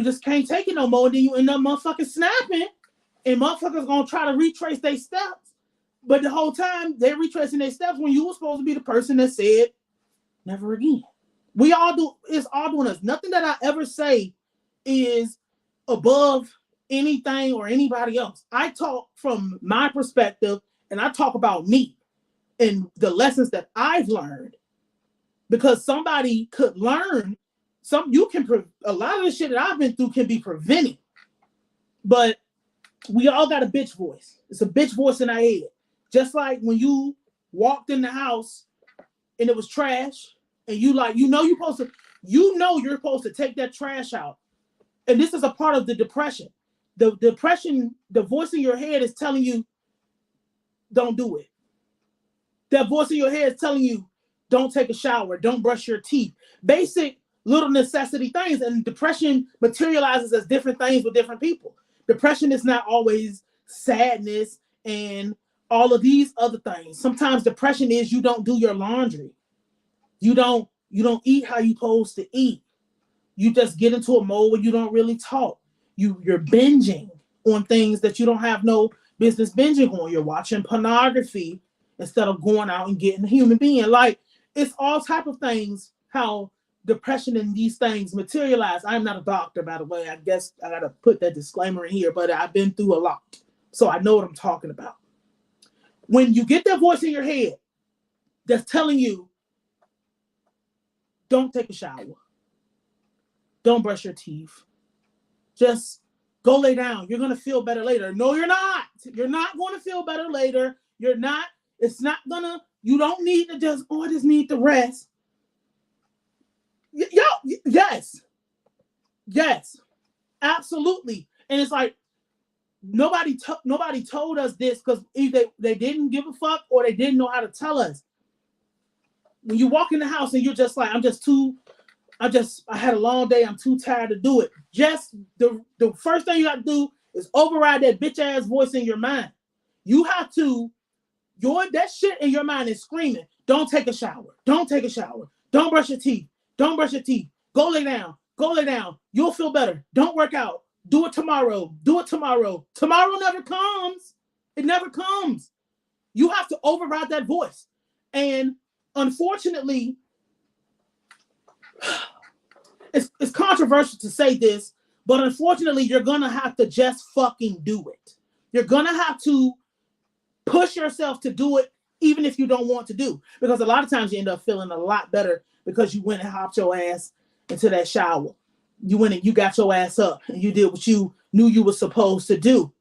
just can't take it no more. And then you end up motherfucking snapping and motherfuckers gonna try to retrace their steps. But the whole time they're retracing their steps when you were supposed to be the person that said, never again. We all do. It's all doing us. Nothing that I ever say is above anything or anybody else. I talk from my perspective and I talk about me and the lessons that I've learned. Because somebody could learn a lot of the shit that I've been through can be prevented. But we all got a bitch voice. It's a bitch voice in our head. Just like when you walked in the house and it was trash and you're supposed to take that trash out. And this is a part of the depression. The depression, the voice in your head is telling you, don't do it. That voice in your head is telling you, don't take a shower, don't brush your teeth. Basic little necessity things. And depression materializes as different things with different people. Depression is not always sadness and all of these other things. Sometimes depression is you don't do your laundry. You don't eat how you're supposed to eat. You just get into a mode where you don't really talk. You're binging on things that you don't have no business binging on. You're watching pornography instead of going out and getting a human being. Like, it's all type of things, how depression and these things materialize. I'm not a doctor, by the way. I guess I got to put that disclaimer in here, but I've been through a lot. So I know what I'm talking about. When you get that voice in your head that's telling you, don't take a shower. Don't brush your teeth. Just Go lay down. You're going to feel better later. No, you're not. You're not going to feel better later. You're not. It's not going to. You don't need to just, I just need to rest. Yes. Yes. Absolutely. And it's like, nobody told us this because either they didn't give a fuck or they didn't know how to tell us. When you walk in the house and you're just like, I had a long day, I'm too tired to do it. Just the first thing you got to do is override that bitch ass voice in your mind. You have to, that shit in your mind is screaming, don't take a shower. Don't take a shower. Don't brush your teeth. Don't brush your teeth. Go lay down. Go lay down. You'll feel better. Don't work out. Do it tomorrow. Do it tomorrow. Tomorrow never comes. It never comes. You have to override that voice. And unfortunately, it's controversial to say this, but unfortunately, you're going to have to just fucking do it. You're going to have to push yourself to do it, even if you don't want to do. Because a lot of times you end up feeling a lot better because you went and hopped your ass into that shower. You went and you got your ass up and you did what you knew you were supposed to do.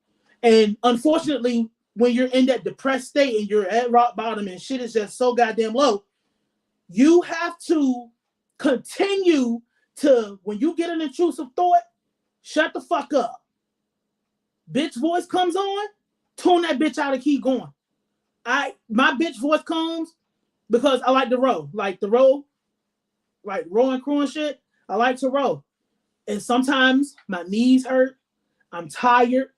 And unfortunately, when you're in that depressed state and you're at rock bottom and shit is just so goddamn low, you have to continue to, when you get an intrusive thought, shut the fuck up. Bitch voice comes on, tune that bitch out and keep going. My bitch voice comes because I like to row. Like the row, like rowing crew and shit. I like to row. And sometimes my knees hurt. I'm tired.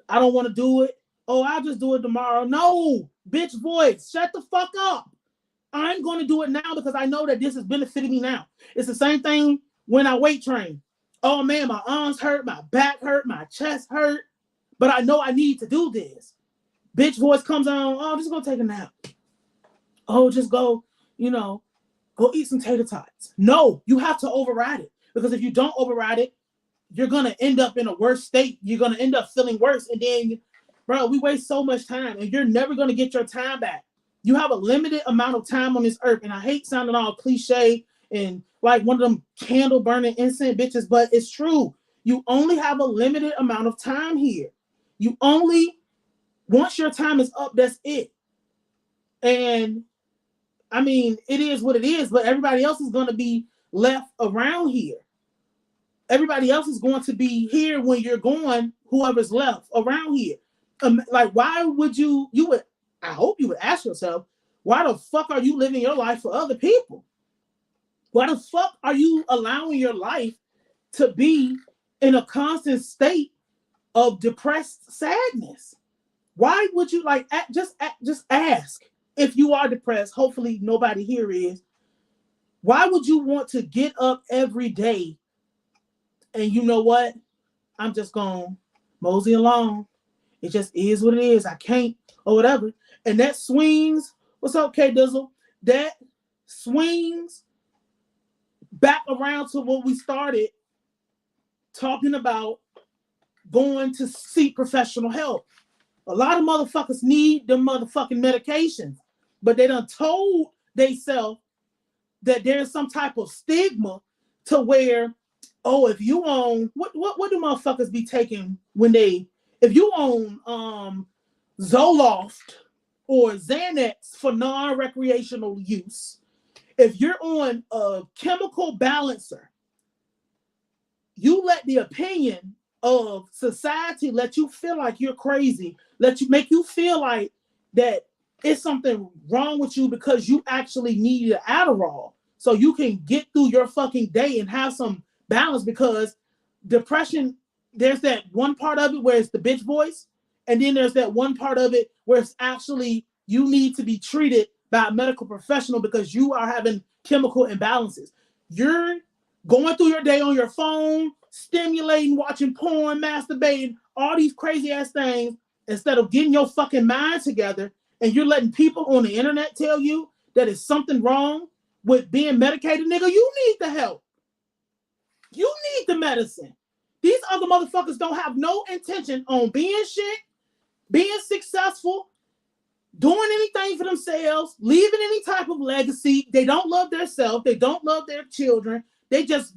I don't want to do it. Oh, I'll just do it tomorrow. No, bitch voice, shut the fuck up. I'm going to do it now because I know that this is benefiting me now. It's the same thing when I weight train. Oh man, my arms hurt, my back hurt, my chest hurt, but I know I need to do this. Bitch voice comes on, oh, just go take a nap. Oh, just go, go eat some tater tots. No, you have to override it because if you don't override it, you're going to end up in a worse state. You're going to end up feeling worse. And then, bro, we waste so much time and you're never going to get your time back. You have a limited amount of time on this earth. And I hate sounding all cliche and like one of them candle burning incense bitches, but it's true. You only have a limited amount of time here. You only, once your time is up, that's it. And I mean, it is what it is, but everybody else is going to be left around here. Everybody else is going to be here when you're gone, whoever's left around here. Like, why would I hope you would ask yourself, why the fuck are you living your life for other people? Why the fuck are you allowing your life to be in a constant state of depressed sadness? Why would you just ask if you are depressed? Hopefully nobody here is. Why would you want to get up every day and you know what? I'm just going to mosey along. It just is what it is. I can't or whatever. And that swings. What's up, K Dizzle? That swings back around to what we started talking about, going to seek professional help. A lot of motherfuckers need them motherfucking medications, but they done told theyself that there's some type of stigma to where, oh, if you own, what do motherfuckers be taking if you own Zoloft or Xanax for non-recreational use, if you're on a chemical balancer, you let the opinion of society let you feel like you're crazy, make you feel like that it's something wrong with you because you actually need an Adderall so you can get through your fucking day and have some balance, because depression, there's that one part of it where it's the bitch voice, and then there's that one part of it where it's actually you need to be treated by a medical professional because you are having chemical imbalances. You're going through your day on your phone, stimulating, watching porn, masturbating, all these crazy ass things, instead of getting your fucking mind together, and you're letting people on the internet tell you that it's something wrong with being medicated. Nigga, you need the help. You need the medicine. These other motherfuckers don't have no intention on being shit, being successful, doing anything for themselves, leaving any type of legacy. They don't love themselves. They don't love their children. They just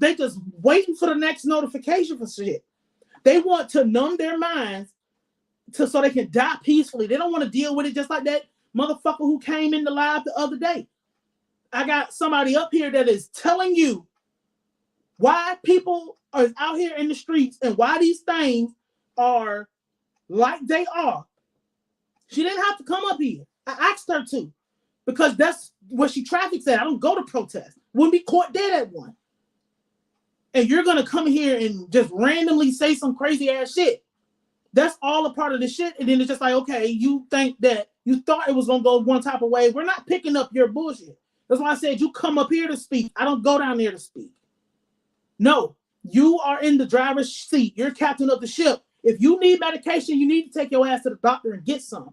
waiting for the next notification for shit. They want to numb their minds so they can die peacefully. They don't want to deal with it, just like that motherfucker who came in the live the other day. I got somebody up here that is telling you why people are out here in the streets and why these things are like they are. She didn't have to come up here. I asked her to, because that's what she traffics at. I don't go to protest. Wouldn't be caught dead at one. And you're going to come here and just randomly say some crazy ass shit. That's all a part of the shit. And then it's just like, okay, you think that you thought it was going to go one type of way. We're not picking up your bullshit. That's why I said you come up here to speak. I don't go down there to speak. No, you are in the driver's seat. You're captain of the ship. If you need medication, you need to take your ass to the doctor and get some.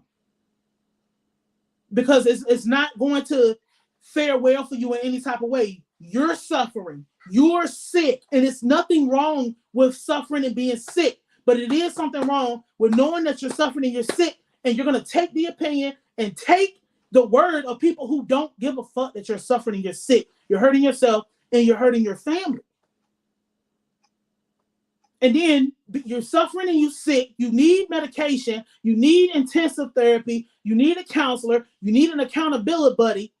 Because it's not going to fare well for you in any type of way. You're suffering. You're sick. And it's nothing wrong with suffering and being sick. But it is something wrong with knowing that you're suffering and you're sick. And you're going to take the opinion and take the word of people who don't give a fuck that you're suffering and you're sick. You're hurting yourself and you're hurting your family. And then you're suffering and you're sick. You need medication. You need intensive therapy. You need a counselor. You need an accountability buddy.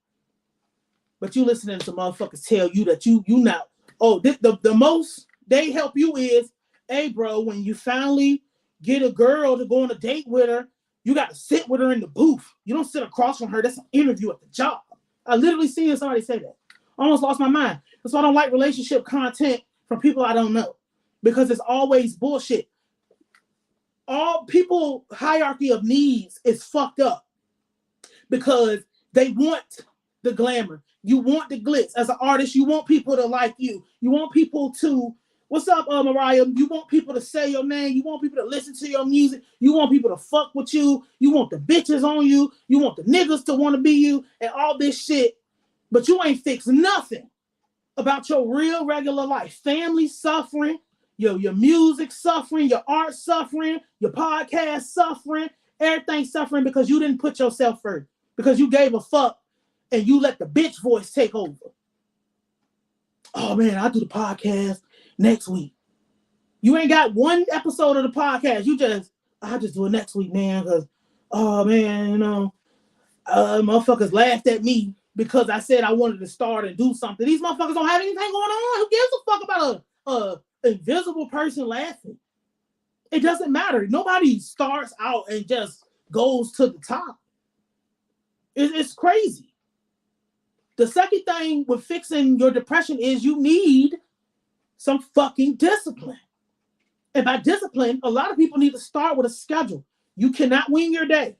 But you listening to motherfuckers tell you that you not. Oh, the most they help you is, hey, bro, when you finally get a girl to go on a date with her, you got to sit with her in the booth. You don't sit across from her. That's an interview at the job. I literally seen somebody say that. I almost lost my mind. That's why I don't like relationship content from people I don't know. Because it's always bullshit. All people hierarchy of needs is fucked up. Because they want the glamour. You want the glitz. As an artist, you want people to like you. You want people to, what's up, Mariah? You want people to say your name. You want people to listen to your music. You want people to fuck with you. You want the bitches on you. You want the niggas to want to be you and all this shit. But you ain't fixed nothing about your real regular life. Family suffering. Your music suffering, your art suffering, your podcast suffering, everything suffering because you didn't put yourself first. Because you gave a fuck and you let the bitch voice take over. Oh man, I'll do the podcast next week. You ain't got one episode of the podcast. I'll just do it next week, man. Because, oh man, motherfuckers laughed at me because I said I wanted to start and do something. These motherfuckers don't have anything going on. Who gives a fuck about a invisible person laughing? It doesn't matter. Nobody starts out and just goes to the top. It's crazy. The second thing with fixing your depression is you need some fucking discipline. And by discipline, a lot of people need to start with a schedule. You cannot wing your day.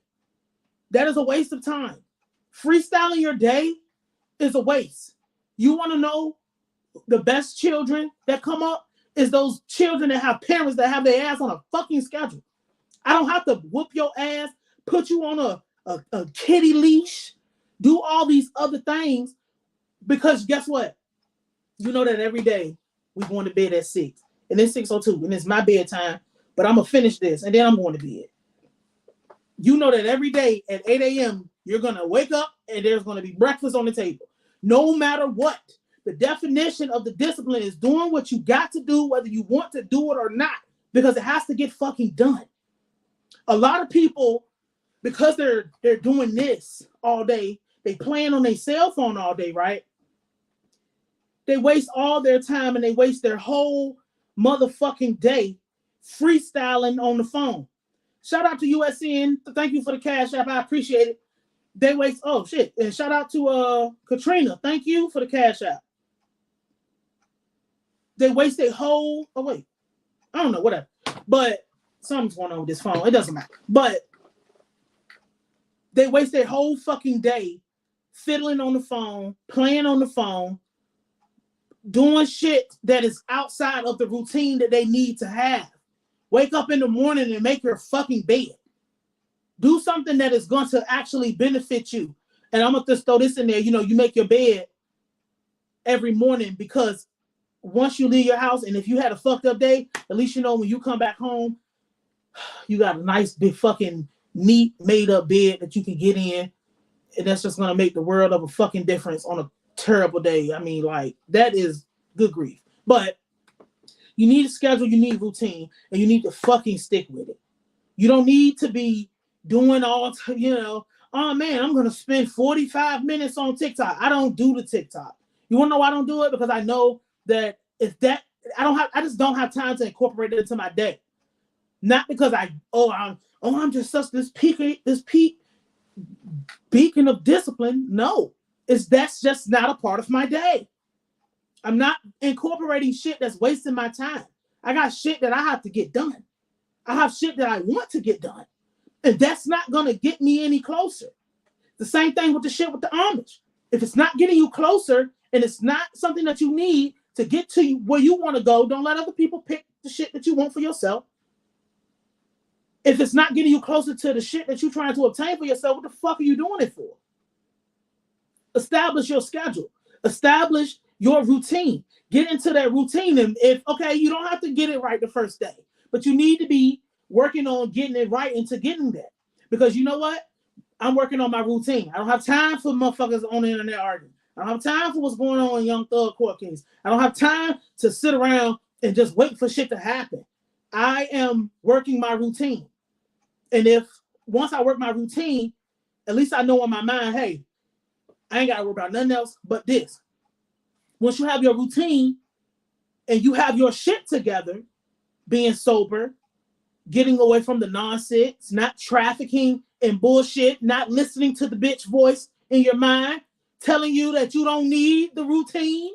That is a waste of time. Freestyling your day is a waste. You want to know the best children that come up is those children that have parents that have their ass on a fucking schedule. I don't have to whoop your ass, put you on a kitty leash, do all these other things, because guess what? You know that every day we going to bed at 6, and it's 6:02, and it's my bedtime, but I'm going to finish this, and then I'm going to bed. You know that every day at 8 a.m., you're going to wake up, and there's going to be breakfast on the table, no matter what. The definition of the discipline is doing what you got to do, whether you want to do it or not, because it has to get fucking done. A lot of people, because they're doing this all day, they playing on their cell phone all day, right? They waste all their time and they waste their whole motherfucking day freestyling on the phone. Shout out to USN. Thank you for the cash app. I appreciate it. They waste, oh shit. And shout out to Katrina. Thank you for the cash app. They waste their whole, oh wait, I don't know, whatever. But something's going on with this phone. It doesn't matter. But they waste their whole fucking day fiddling on the phone, playing on the phone, doing shit that is outside of the routine that they need to have. Wake up in the morning and make your fucking bed. Do something that is going to actually benefit you. And I'm going to just throw this in there. You know, you make your bed every morning because once you leave your house, and if you had a fucked up day, at least you know when you come back home, you got a nice big fucking neat made up bed that you can get in. And that's just going to make the world of a fucking difference on a terrible day. I mean, like, that is good grief. But You need a schedule, you need routine, and you need to fucking stick with it. You don't need to be doing oh man, I'm going to spend 45 minutes on TikTok. I don't do the TikTok. You want to know why I don't do it? Because I know that I just don't have time to incorporate it into my day. Not because I'm just such this beacon of discipline. No, that's just not a part of my day. I'm not incorporating shit that's wasting my time. I got shit that I have to get done. I have shit that I want to get done. And that's not going to get me any closer. The same thing with the shit with the Amish. If it's not getting you closer and it's not something that you need to get to where you want to go, don't let other people pick the shit that you want for yourself. If it's not getting you closer to the shit that you're trying to obtain for yourself, what the fuck are you doing it for? Establish your schedule. Establish your routine. Get into that routine. And you don't have to get it right the first day, but you need to be working on getting it right into getting that. Because you know what? I'm working on my routine. I don't have time for motherfuckers on the internet arguing. I don't have time for what's going on in Young Thug court case. I don't have time to sit around and just wait for shit to happen. I am working my routine. And once I work my routine, at least I know in my mind, hey, I ain't got to worry about nothing else but this. Once you have your routine and you have your shit together, being sober, getting away from the nonsense, not trafficking in bullshit, not listening to the bitch voice in your mind, telling you that you don't need the routine,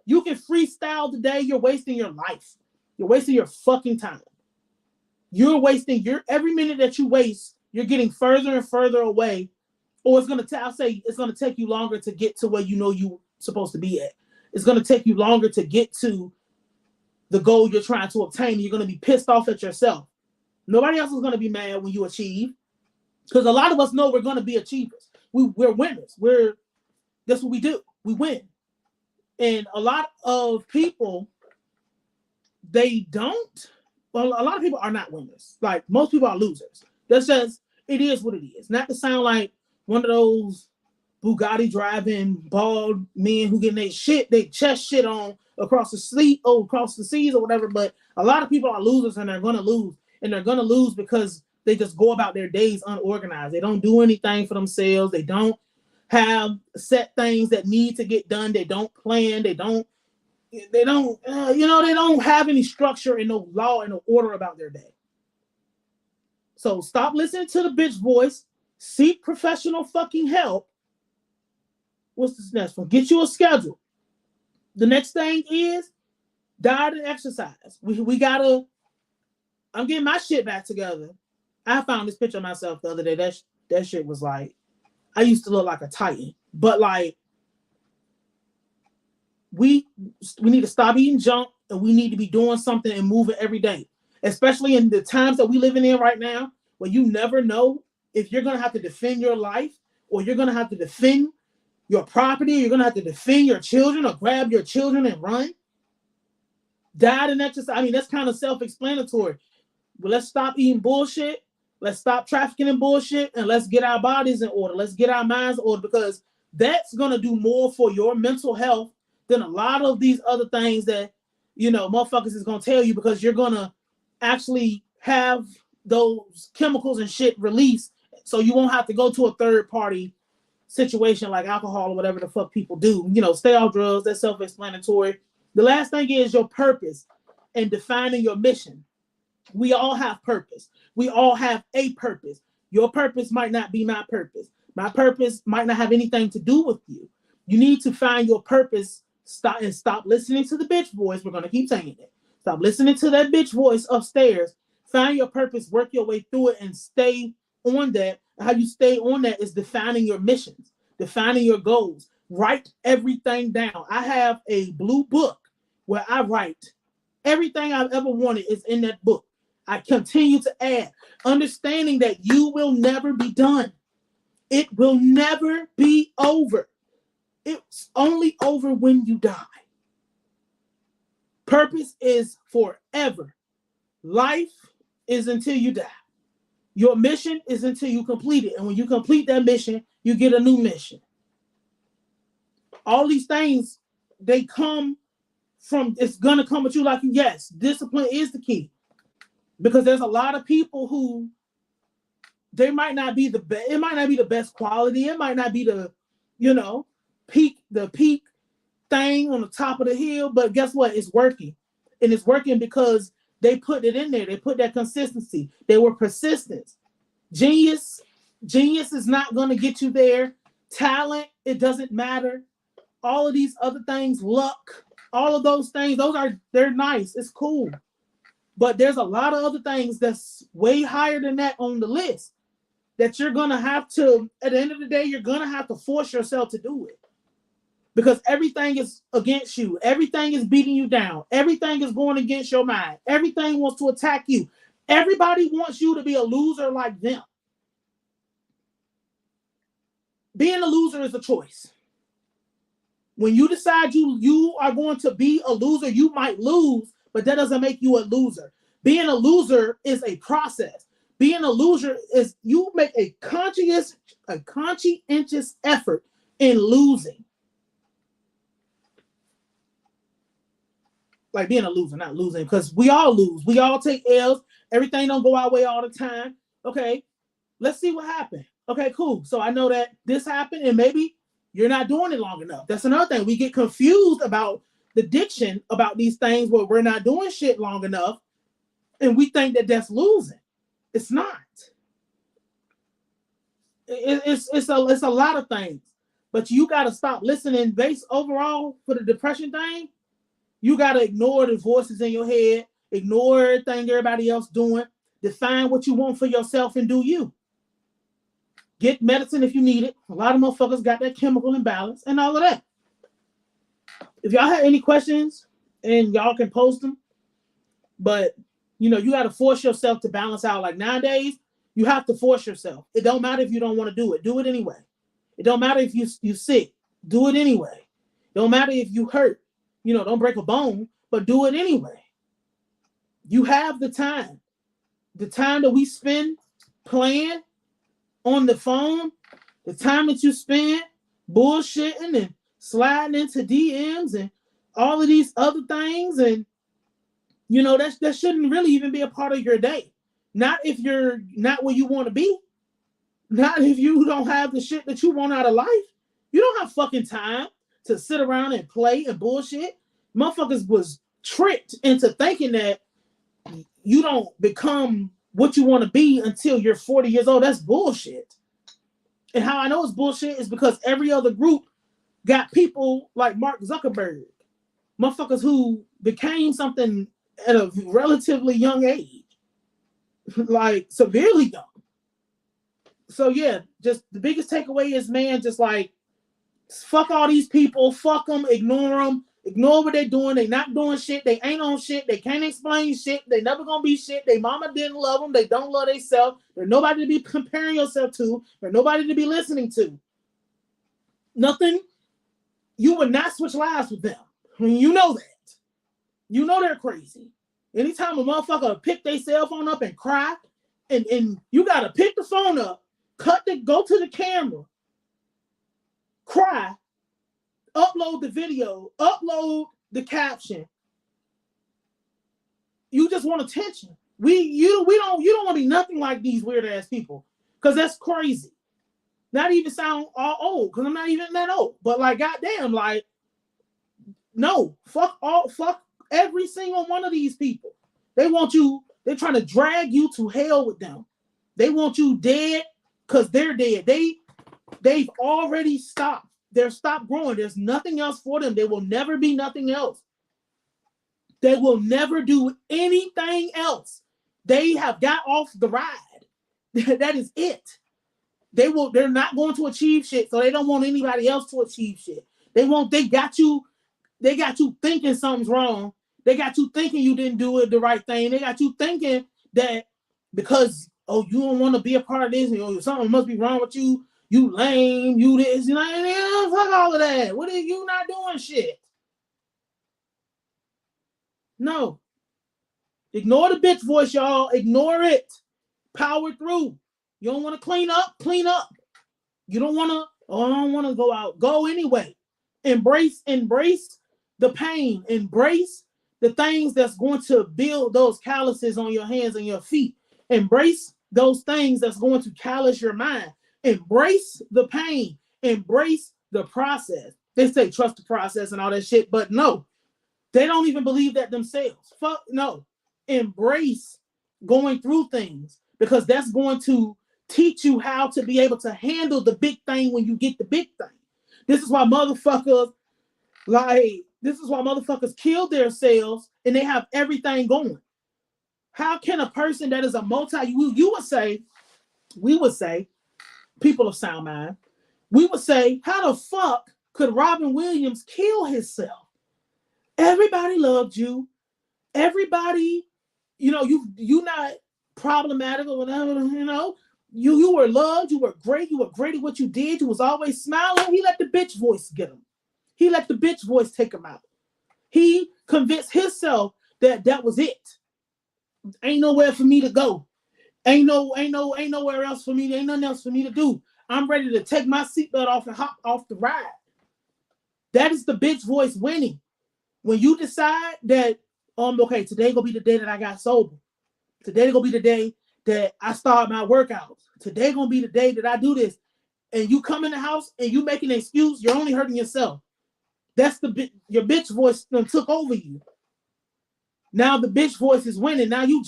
you can freestyle today. You're wasting your life. You're wasting your fucking time. You're wasting every minute that you waste, you're getting further and further away. Or it's going to take you longer to get to where you know you're supposed to be at. It's going to take you longer to get to the goal you're trying to obtain. You're going to be pissed off at yourself. Nobody else is going to be mad when you achieve. Because a lot of us know we're going to be achievers. We're winners. That's what we do. We win. And a lot of people, a lot of people are not winners. Like, most people are losers. That's just, it is what it is. Not to sound like one of those Bugatti driving bald men who getting their chest shit on across the seas or whatever. But a lot of people are losers, and they're going to lose. And they're going to lose because they just go about their days unorganized. They don't do anything for themselves. They don't have set things that need to get done. They don't plan. They don't have any structure and no law and no order about their day. So stop listening to the bitch voice. Seek professional fucking help. What's this next one? Get you a schedule. The next thing is diet and exercise. I'm getting my shit back together. I found this picture of myself the other day. That shit was like, I used to look like a titan. But like, we need to stop eating junk, and we need to be doing something and moving every day. Especially in the times that we living in right now, where you never know if you're gonna have to defend your life, or you're gonna have to defend your property, you're gonna have to defend your children, or grab your children and run. Diet and exercise. I mean, that's kind of self-explanatory. But let's stop eating bullshit. Let's stop trafficking in bullshit, and let's get our bodies in order. Let's get our minds in order, because that's gonna do more for your mental health than a lot of these other things that, motherfuckers is gonna tell you, because you're gonna actually have those chemicals and shit released, so you won't have to go to a third party situation like alcohol or whatever the fuck people do. Stay off drugs. That's self-explanatory. The last thing is your purpose and defining your mission. We all have purpose. We all have a purpose. Your purpose might not be my purpose. My purpose might not have anything to do with you. You need to find your purpose. Stop listening to the bitch voice. We're going to keep saying it. Stop listening to that bitch voice upstairs. Find your purpose, work your way through it, and stay on that. How you stay on that is defining your missions, defining your goals. Write everything down. I have a blue book where I write everything I've ever wanted is in that book. I continue to add, understanding that you will never be done. It will never be over. It's only over when you die. Purpose is forever. Life is until you die. Your mission is until you complete it. And when you complete that mission, you get a new mission. All these things, they come it's gonna come with you like, yes, discipline is the key. Because there's a lot of people who they might not be the best, it might not be the best quality, it might not be the, peak thing on the top of the hill, but guess what? It's working. And it's working because they put it in there. They put that consistency. They were persistent. Genius is not going to get you there. Talent, it doesn't matter. All of these other things, luck, all of those things, they're nice. It's cool. But there's a lot of other things that's way higher than that on the list that you're going to have to, at the end of the day, you're going to have to force yourself to do it. Because everything is against you. Everything is beating you down. Everything is going against your mind. Everything wants to attack you. Everybody wants you to be a loser like them. Being a loser is a choice. When you decide you are going to be a loser, you might lose, but that doesn't make you a loser. Being a loser is a process. Being a loser is you make a conscientious effort in losing. Like being a loser, not losing, because we all lose. We all take L's. Everything don't go our way all the time. Okay, let's see what happened. Okay, cool. So I know that this happened, and maybe you're not doing it long enough. That's another thing. We get confused about the diction about these things where we're not doing shit long enough, and we think that that's losing. It's not. It's a lot of things, but you got to stop listening. Based overall for the depression thing, you got to ignore the voices in your head, ignore everything everybody else doing, define what you want for yourself and do you. Get medicine if you need it. A lot of motherfuckers got that chemical imbalance and all of that. If y'all have any questions, and y'all can post them, but you got to force yourself to balance out. Like nowadays, you have to force yourself. It don't matter if you don't want to do it. Do it anyway. It don't matter if you sick. Do it anyway. It don't matter if you hurt. Don't break a bone, but do it anyway. You have the time. The time that we spend playing on the phone, the time that you spend bullshitting and sliding into DMs and all of these other things, and that shouldn't really even be a part of your day. Not if you're not where you want to be. Not if you don't have the shit that you want out of life. You don't have fucking time to sit around and play and bullshit. Motherfuckers was tricked into thinking that you don't become what you want to be until you're 40 years old. That's bullshit. And how I know it's bullshit is because every other group got people like Mark Zuckerberg, motherfuckers who became something at a relatively young age, like severely young. So yeah, just the biggest takeaway is, man, just like fuck all these people, fuck them, ignore what they're doing. They not doing shit. They ain't on shit. They can't explain shit. They never gonna be shit. They mama didn't love them. They don't love themselves. There's nobody to be comparing yourself to. There's nobody to be listening to. Nothing. You would not switch lives with them. You know that. You know they're crazy. Anytime a motherfucker pick their cell phone up and cry, and you gotta pick the phone up, go to the camera, cry, upload the video, upload the caption. You just want attention. You don't want to be nothing like these weird ass people, because that's crazy. Not even sound all old, because I'm not even that old. But like, goddamn, like, no, fuck every single one of these people. They want you. They're trying to drag you to hell with them. They want you dead because they're dead. They've already stopped. They're stopped growing. There's nothing else for them. There will never be nothing else. They will never do anything else. They have got off the ride. That is it. They're not going to achieve shit, so they don't want anybody else to achieve shit. They got you thinking something's wrong. They got you thinking you didn't do it the right thing. They got you thinking that because, you don't want to be a part of this, something must be wrong with you. You lame, you this, fuck all of that. What are you not doing shit? No. Ignore the bitch voice, y'all. Ignore it. Power through. You don't want to clean up? Clean up. You don't want to, I don't want to go out. Go anyway. Embrace the pain. Embrace the things that's going to build those calluses on your hands and your feet. Embrace those things that's going to callous your mind. Embrace the pain. Embrace the process. They say trust the process and all that shit, but no, they don't even believe that themselves. Fuck no. Embrace going through things, because that's going to teach you how to be able to handle the big thing when you get the big thing. This is why motherfuckers kill themselves and they have everything going. How can a person that is a we would say, people of sound mind, we would say, how the fuck could Robin Williams kill himself? Everybody loved you. Everybody, you not problematic or whatever, You were loved, you were great at what you did, you was always smiling. He let the bitch voice get him. He let the bitch voice take him out. He convinced himself that was it. Ain't nowhere for me to go. Ain't nowhere else for me. Ain't nothing else for me to do. I'm ready to take my seatbelt off and hop off the ride. That is the bitch voice winning. When you decide that, okay, today gonna be the day that I got sober. Today gonna be the day that I start my workouts. Today gonna be the day that I do this. And you come in the house and you make an excuse, you're only hurting yourself. That's your bitch voice took over you. Now the bitch voice is winning. Now you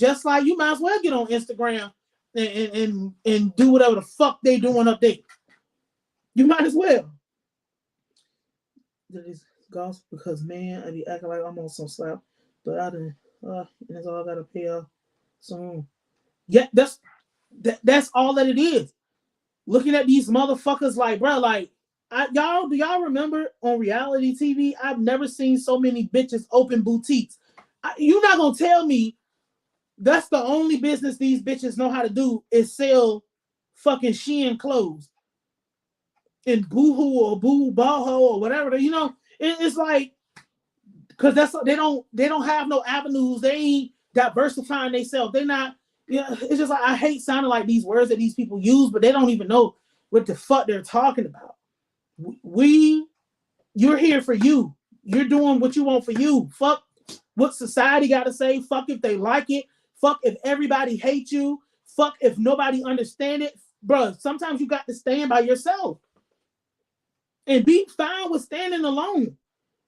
might as well get on Instagram and do whatever the fuck they doing up there. You might as well. That is gossip because, man, I be acting like I'm on some slap, but I didn't. And that's all I gotta pay off. So yeah, that's all that it is. Looking at these motherfuckers like, bro, like, do y'all remember on reality TV? I've never seen so many bitches open boutiques. You're not gonna tell me that's the only business these bitches know how to do is sell fucking Shein clothes and Boohoo or Boo Boho or whatever. It's like, because they don't have no avenues. They ain't diversifying themselves. They're not. It's just like, I hate sounding like these words that these people use, but they don't even know what the fuck they're talking about. You're here for you. You're doing what you want for you. Fuck what society got to say. Fuck if they like it. Fuck if everybody hates you. Fuck if nobody understand it. Bro, sometimes you got to stand by yourself and be fine with standing alone,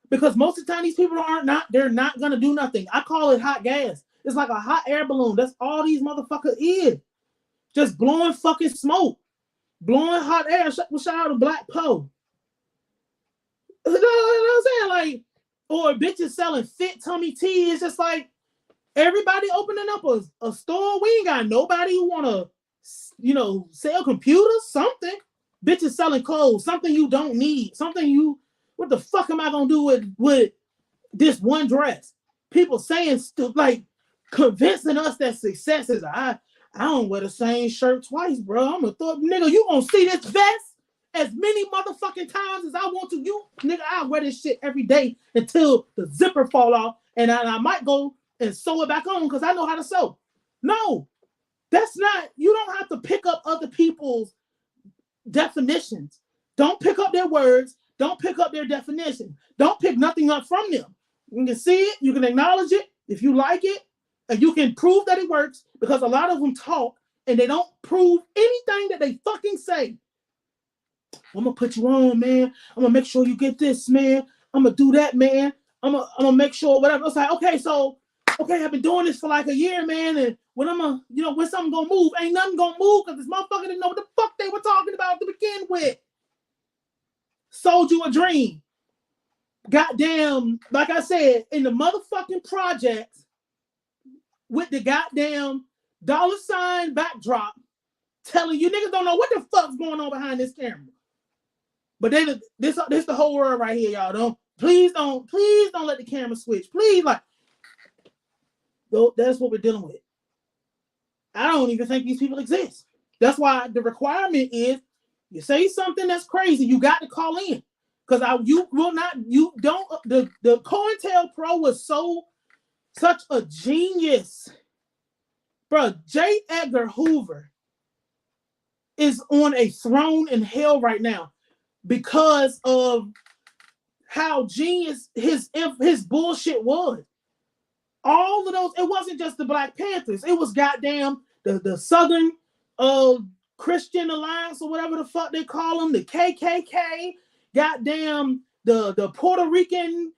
because most of the time these people they're not going to do nothing. I call it hot gas. It's like a hot air balloon. That's all these motherfuckers is. Just blowing fucking smoke. Blowing hot air. Shout out to Black Poe. You know what I'm saying? Like, or bitches selling fit tummy tea. It's just like, everybody opening up a store. We ain't got nobody who want to, sell computers, something. Bitches selling clothes, something you don't need. What the fuck am I going to do with this one dress? People saying stuff like, convincing us that success is, I don't wear the same shirt twice, bro. I'm a thug nigga. You gonna see this vest as many motherfucking times as I want to. You nigga, I wear this shit every day until the zipper fall off, and I might go and sew it back on because I know how to sew. No, that's not. You don't have to pick up other people's definitions. Don't pick up their words. Don't pick up their definition. Don't pick nothing up from them. You can see it. You can acknowledge it if you like it. And you can prove that it works, because a lot of them talk and they don't prove anything that they fucking say. I'm going to put you on, man. I'm going to make sure you get this, man. I'm going to do that, man. I'm going to make sure whatever. It's like, okay, I've been doing this for like a year, man. And when when something going to move, ain't nothing going to move, because this motherfucker didn't know what the fuck they were talking about to begin with. Sold you a dream. Goddamn, like I said, in the motherfucking projects, with the goddamn $ backdrop, telling you niggas don't know what the fuck's going on behind this camera. But this the whole world right here, y'all. Please don't let the camera switch. Please, that's what we're dealing with. I don't even think these people exist. That's why the requirement is, you say something that's crazy, you got to call in. Because the COINTELPRO was such a genius. Bro, J. Edgar Hoover is on a throne in hell right now because of how genius his bullshit was. All of those, it wasn't just the Black Panthers. It was goddamn the Southern Christian Alliance or whatever the fuck they call them, the KKK, goddamn the Puerto Rican,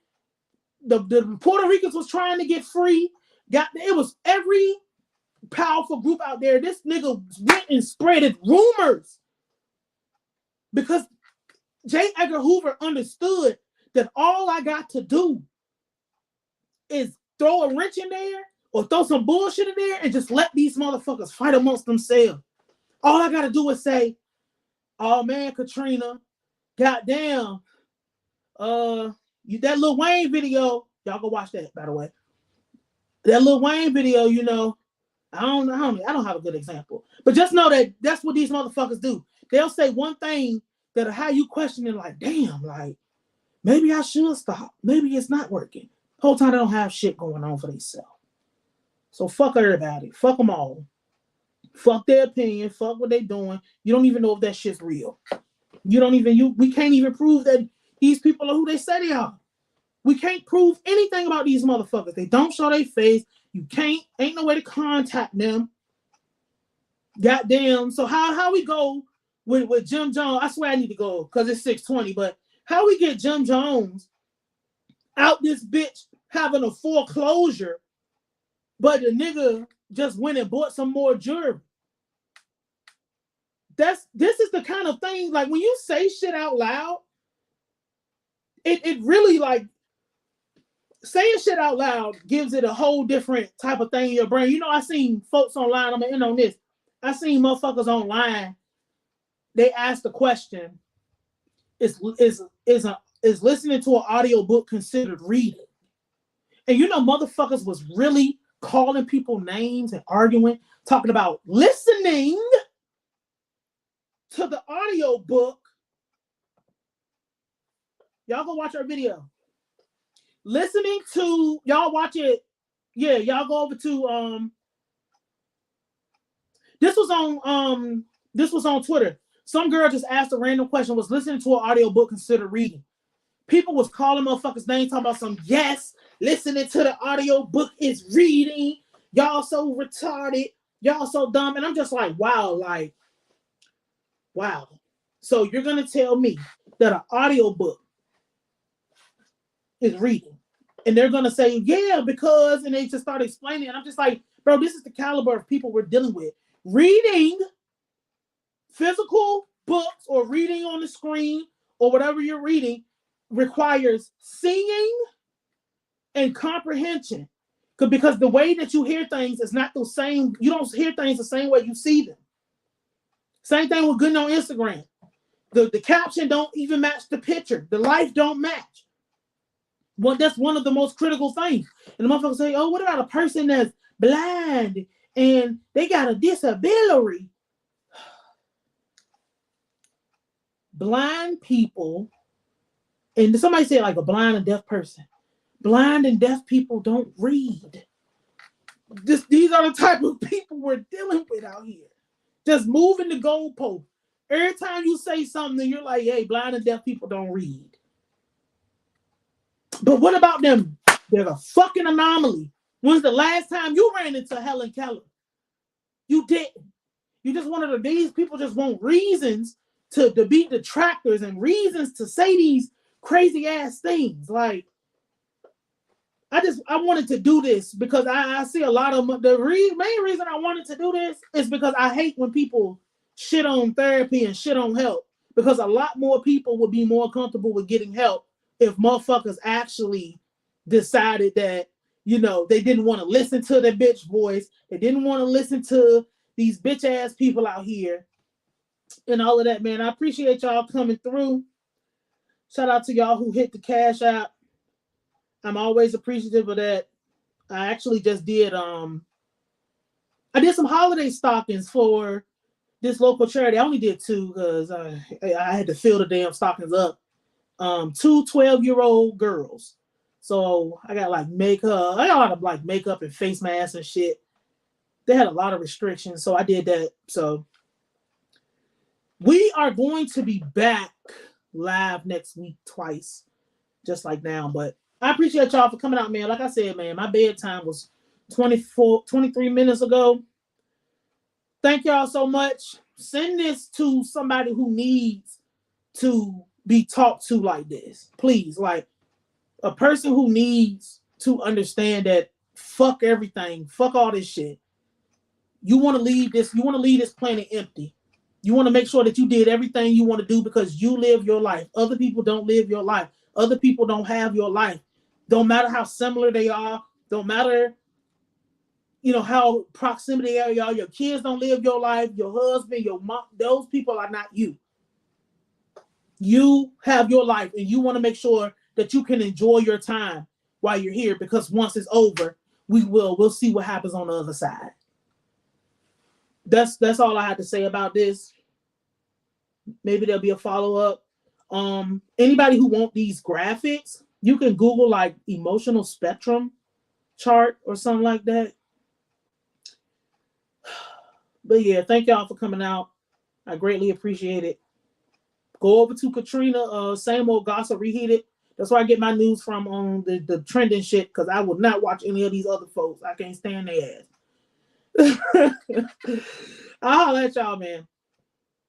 the Puerto Ricans was trying to get free. It was every powerful group out there. This nigga went and spreaded rumors because J. Edgar Hoover understood that all I got to do is throw a wrench in there or throw some bullshit in there and just let these motherfuckers fight amongst themselves. All I got to do is say, oh man, Katrina, goddamn, that Lil Wayne video, y'all go watch that, by the way. That Lil Wayne video, you know, I don't have a good example, but just know that that's what these motherfuckers do. They'll say one thing that'll have you questioning, like, damn, like, maybe I should stop. Maybe it's not working. The whole time they don't have shit going on for themselves. So fuck everybody. Fuck them all. Fuck their opinion. Fuck what they doing. You don't even know if that shit's real. We can't even prove that these people are who they say they are. We can't prove anything about these motherfuckers. They don't show their face. You ain't no way to contact them. Goddamn. So how we go with Jim Jones? I swear I need to go because it's 6:20, but how we get Jim Jones out this bitch having a foreclosure, but the nigga just went and bought some more jewelry? This is the kind of thing, like, when you say shit out loud, it really, like, saying shit out loud gives it a whole different type of thing in your brain. You know, I seen folks online, I'm gonna end on this. I seen motherfuckers online, they asked the question, is listening to an audio book considered reading? And you know, motherfuckers was really calling people names and arguing, talking about listening to the audio book. Y'all go watch our video. Listening to, y'all watch it. Yeah, y'all go over to this was on Twitter. Some girl just asked a random question, was listening to an audio book considered reading? People was calling motherfuckers names, talking about some, yes, listening to the audio book is reading. Y'all so retarded. Y'all so dumb. And I'm just like, wow, wow. So you're going to tell me that an audio book is reading? And they're going to say, yeah, because, and they just start explaining. And I'm just like, bro, this is the caliber of people we're dealing with. Reading physical books or reading on the screen or whatever you're reading requires seeing and comprehension, because the way that you hear things is not the same. You don't hear things the same way you see them. Same thing with good on Instagram. The caption don't even match the picture. The life don't match. Well, that's one of the most critical things. And the motherfuckers say, oh, what about a person that's blind and they got a disability? Blind people, and somebody said like a blind and deaf person. Blind and deaf people don't read. These are the type of people we're dealing with out here. Just moving the goalpost. Every time you say something, you're like, hey, blind and deaf people don't read. But what about them? They're a fucking anomaly. When's the last time you ran into Helen Keller? You didn't. You just wanted these people just want reasons to be detractors and reasons to say these crazy ass things. Like, I wanted to do this because I see a lot of main reason I wanted to do this is because I hate when people shit on therapy and shit on help, because a lot more people would be more comfortable with getting help if motherfuckers actually decided that, you know, they didn't want to listen to the bitch voice. They didn't want to listen to these bitch ass people out here and all of that, man. I appreciate y'all coming through. Shout out to y'all who hit the cash app. I'm always appreciative of that. I actually just did I did some holiday stockings for this local charity. I only did 2 because I had to fill the damn stockings up. 2 12-year-old girls. So I got like makeup. I got a lot of like makeup and face masks and shit. They had a lot of restrictions, so I did that. So we are going to be back live next week twice. just like now. But I appreciate y'all for coming out, man. Like I said, man, my bedtime was 23 minutes ago. Thank y'all so much. Send this to somebody who needs to be talked to like this. Please, like a person who needs to understand that fuck everything, fuck all this shit. You want to leave this planet empty. You want to make sure that you did everything you want to do because you live your life. Other people don't live your life. Other people don't have your life. Don't matter how similar they are. Don't matter, how proximity they are. Your kids don't live your life. Your husband, your mom, those people are not you. You have your life, and you want to make sure that you can enjoy your time while you're here, because once it's over, we'll see what happens on the other side. That's all I had to say about this. Maybe there'll be a follow-up. Anybody who want these graphics, you can Google like emotional spectrum chart or something like that. But yeah, thank y'all for coming out. I greatly appreciate it. Go over to Katrina, same old gossip reheated. That's where I get my news from on the trending shit, because I will not watch any of these other folks. I can't stand their ass. I'll let y'all, man.